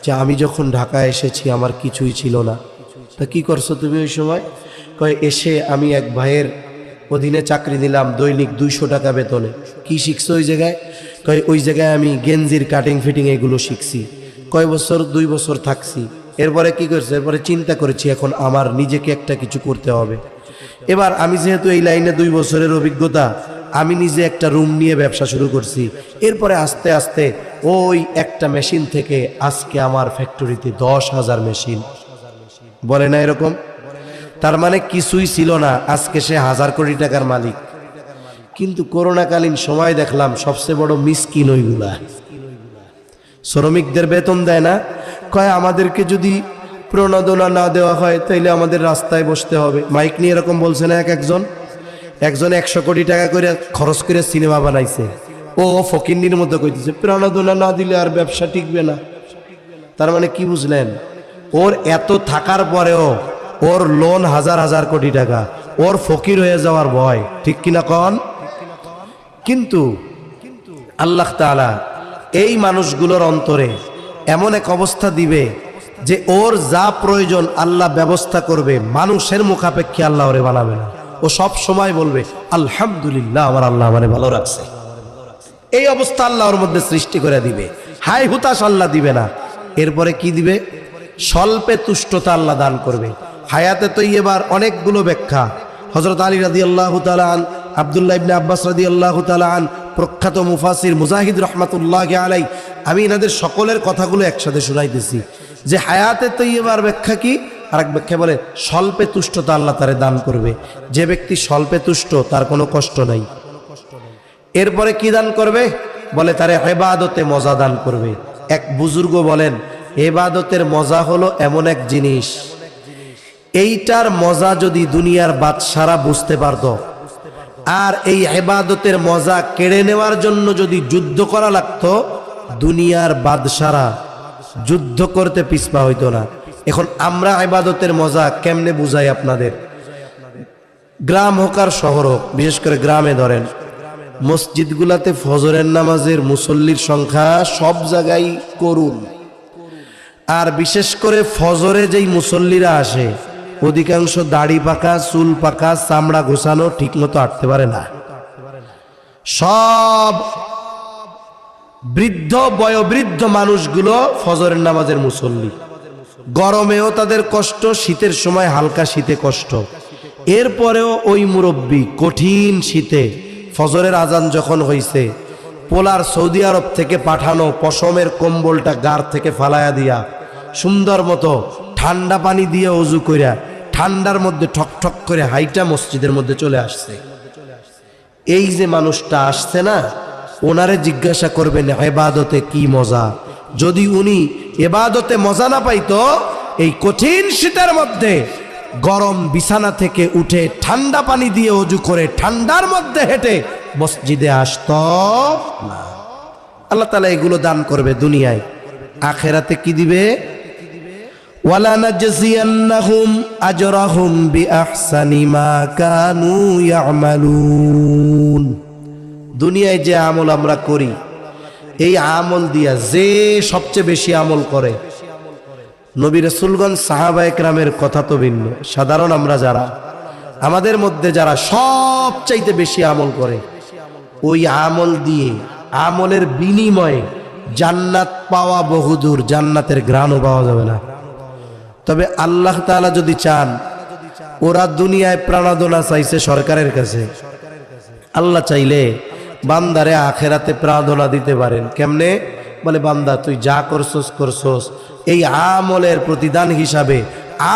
যে আমি যখন ঢাকায় এসেছি আমার কিছুই ছিল না। তা কি করছো তুমি ওই সময়? কয় এসে আমি এক ভাইয়ের অধীনে চাকরি নিলাম, দৈনিক 200 টাকা বেতনে। কি শিখছো ওই জায়গায়? কয় ওই জায়গায় আমি গেঞ্জির কাটিং ফিটিং এগুলো শিখছি। কয় বছর? 2 বছর থাকছি। এরপরে কি করছে? এরপরে চিন্তা করেছি এখন আমার নিজেকে একটা কিছু করতে হবে। এবার আমি যেহেতু এই লাইনে 2 বছরের অভিজ্ঞতা, আমি নিজে একটা রুম নিয়ে ব্যবসা শুরু করছি। এরপরে আস্তে আস্তে ওই একটা মেশিন থেকে আজকে আমার ফ্যাক্টরিতে 10,000 মেশিন। বলে না এরকম? তার মানে কিছুই ছিল না, আজকে সে 1000 কোটি টাকার মালিক। কিন্তু করোনাকালীন সময় দেখলাম সবচেয়ে বড় মিসকিন ওইগুলা। শ্রমিকদের বেতন দেয় না, কয় আমাদেরকে যদি প্রণোদনা না দেওয়া হয় তাইলে আমাদের রাস্তায় বসতে হবে। মাইক নিয়ে এরকম বলছে না একজন 100 কোটি টাকা করে খরচ করে সিনেমা বানাইছে, ও ফকিন্নির মধ্যে কইতেছে প্রণোদনা না দিলে আর ব্যবসা টিকবে না। তার মানে কি বুঝলেন? ওর এত থাকার পরেও ওর লোন 1000 কোটি টাকা, ওর ফকির হয়ে যাওয়ার ভয়, ঠিক কিনা কন? কিন্তু আল্লাহ তাআলা এই মানুষগুলোর অন্তরে এমন এক অবস্থা দিবে যে ওর যা প্রয়োজন আল্লাহ ব্যবস্থা করবে, মানুষের মুখাপেক্ষী আল্লাহ ওরে বানাবে না। ও সব সময় বলবে আলহামদুলিল্লাহ, আমার আল্লাহ আমারে ভালো রাখছে। এই অবস্থা আল্লাহ ওর মধ্যে সৃষ্টি করে দিবে। হাই হুতাশ আল্লাহ দিবে না। এরপরে কি দিবে? স্বল্পে তুষ্টতা আল্লাহ দান করবে। হায়াতে তৈয়্যিবার অনেকগুলো ব্যাখ্যা। হযরত আলী রাদিয়াল্লাহু তাআলা আন, আব্দুল্লাহ ইবনে আব্বাস রাদিয়াল্লাহু তাআলা আন, প্রখ্যাত মুফাসসির মুজাহিদ রাহমাতুল্লাহি আলাইহি, আমি এনাদের সকলের কথাগুলো একসাথে শোনাইতেছি যে হায়াতে তৈয়্যিবার ব্যাখ্যা কি। আর এক ব্যাখ্যা বলে স্বল্পে তুষ্টতা আল্লাহ তারে দান করবে। যে ব্যক্তি স্বল্পে তুষ্ট তার কোনো কষ্ট নাই। এরপরে কি দান করবে? বলে তারে ইবাদতে মজা দান করবে। এক বুজুর্গ বলেন ইবাদতের মজা হলো এমন এক জিনিস, এইটার মজা যদি দুনিয়ার বাদশারা বুঝতে পারত, আর এই ইবাদতের মজা কেড়ে নেওয়ার জন্য যদি যুদ্ধ করা লাগতো, দুনিয়ার বাদশারা যুদ্ধ করতে পিছপা হইতো না। এখন আমরা ইবাদতের মজা কেমনে বুঝাই আপনাদের? গ্রাম হোক আর শহর হোক, বিশেষ করে গ্রামে ধরেন, মসজিদগুলাতে ফজরের নামাজের মুসল্লির সংখ্যা সব জায়গায় করুন। আর বিশেষ করে ফজরে যেই মুসল্লিরা আসে, অধিকাংশ দাড়ি পাকা, চুল পাকা, চামড়া ঘোষানো, ঠিক মতো হাঁটতে পারে না। সব বৃদ্ধ বয়োবৃদ্ধ মানুষগুলো ফজরের নামাজের মুসল্লি। গরমেও তাদের কষ্ট, শীতের সময় হালকা শীতে কষ্ট। এরপরেও ওই মুরব্বী কঠিন শীতে ফজরের আজান যখন হইছে, পোলার সৌদি আরব থেকে পাঠানো পশমের কম্বলটা গার থেকে ফালায়া দিয়া সুন্দর মতো ঠান্ডা পানি দিয়ে ওযু কইরা ঠান্ডার মধ্যে ঠকঠক করে হাইটা মসজিদের মধ্যে চলে আসছে। এই যে মানুষটা আসছে না, ওনারে জিজ্ঞাসা করবেন ইবাদতে কি মজা। যদি উনি ইবাদতে মজা না পাইতো, এই কঠিন শীতের মধ্যে গরম বিছানা থেকে উঠে ঠান্ডা পানি দিয়ে ওযু করে ঠান্ডার মধ্যে হেঁটে মসজিদে আসতো না। আল্লাহ তাআলা এগুলো দান করবে দুনিয়ায়, আখিরাতে কি দিবে? ওয়ালা নাজজিয়ান্নাহুম আজরাহুম বিআহসানি মা কানু ইয়ামালুন। দুনিয়ায় যে আমল আমরা করি, এই আমল দিয়া যে সবচেয়ে বেশি আমল করে, নবী রাসূলগণ সাহাবায়ে কেরামের কথা তো ভিন্ন, সাধারণ আমরা যারা, আমাদের মধ্যে যারা সবচাইতে বেশি আমল করে, ওই আমল দিয়ে আমলের বিনিময়ে জান্নাত পাওয়া বহুদূর, জান্নাতের ঘ্রাণও পাওয়া যাবে না। তবে আল্লাহ তাআলা যদি চান, ওরা দুনিয়ায় প্রাণাদোনা চাইছে সরকারের কাছে, আল্লাহ চাইলে বান্দারে আখেরাতে প্রাণাদোনা দিতে পারেন। কেমনে? বলে, বান্দা তুই যা করছস এই আমলের প্রতিদান হিসাবে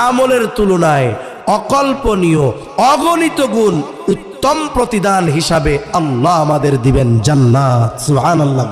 আমলের তুলনায় অকল্পনীয় অগণিত গুণ উত্তম প্রতিদান হিসাবে আল্লাহ আমাদের দিবেন জান্নাত। সুবহানাল্লাহ।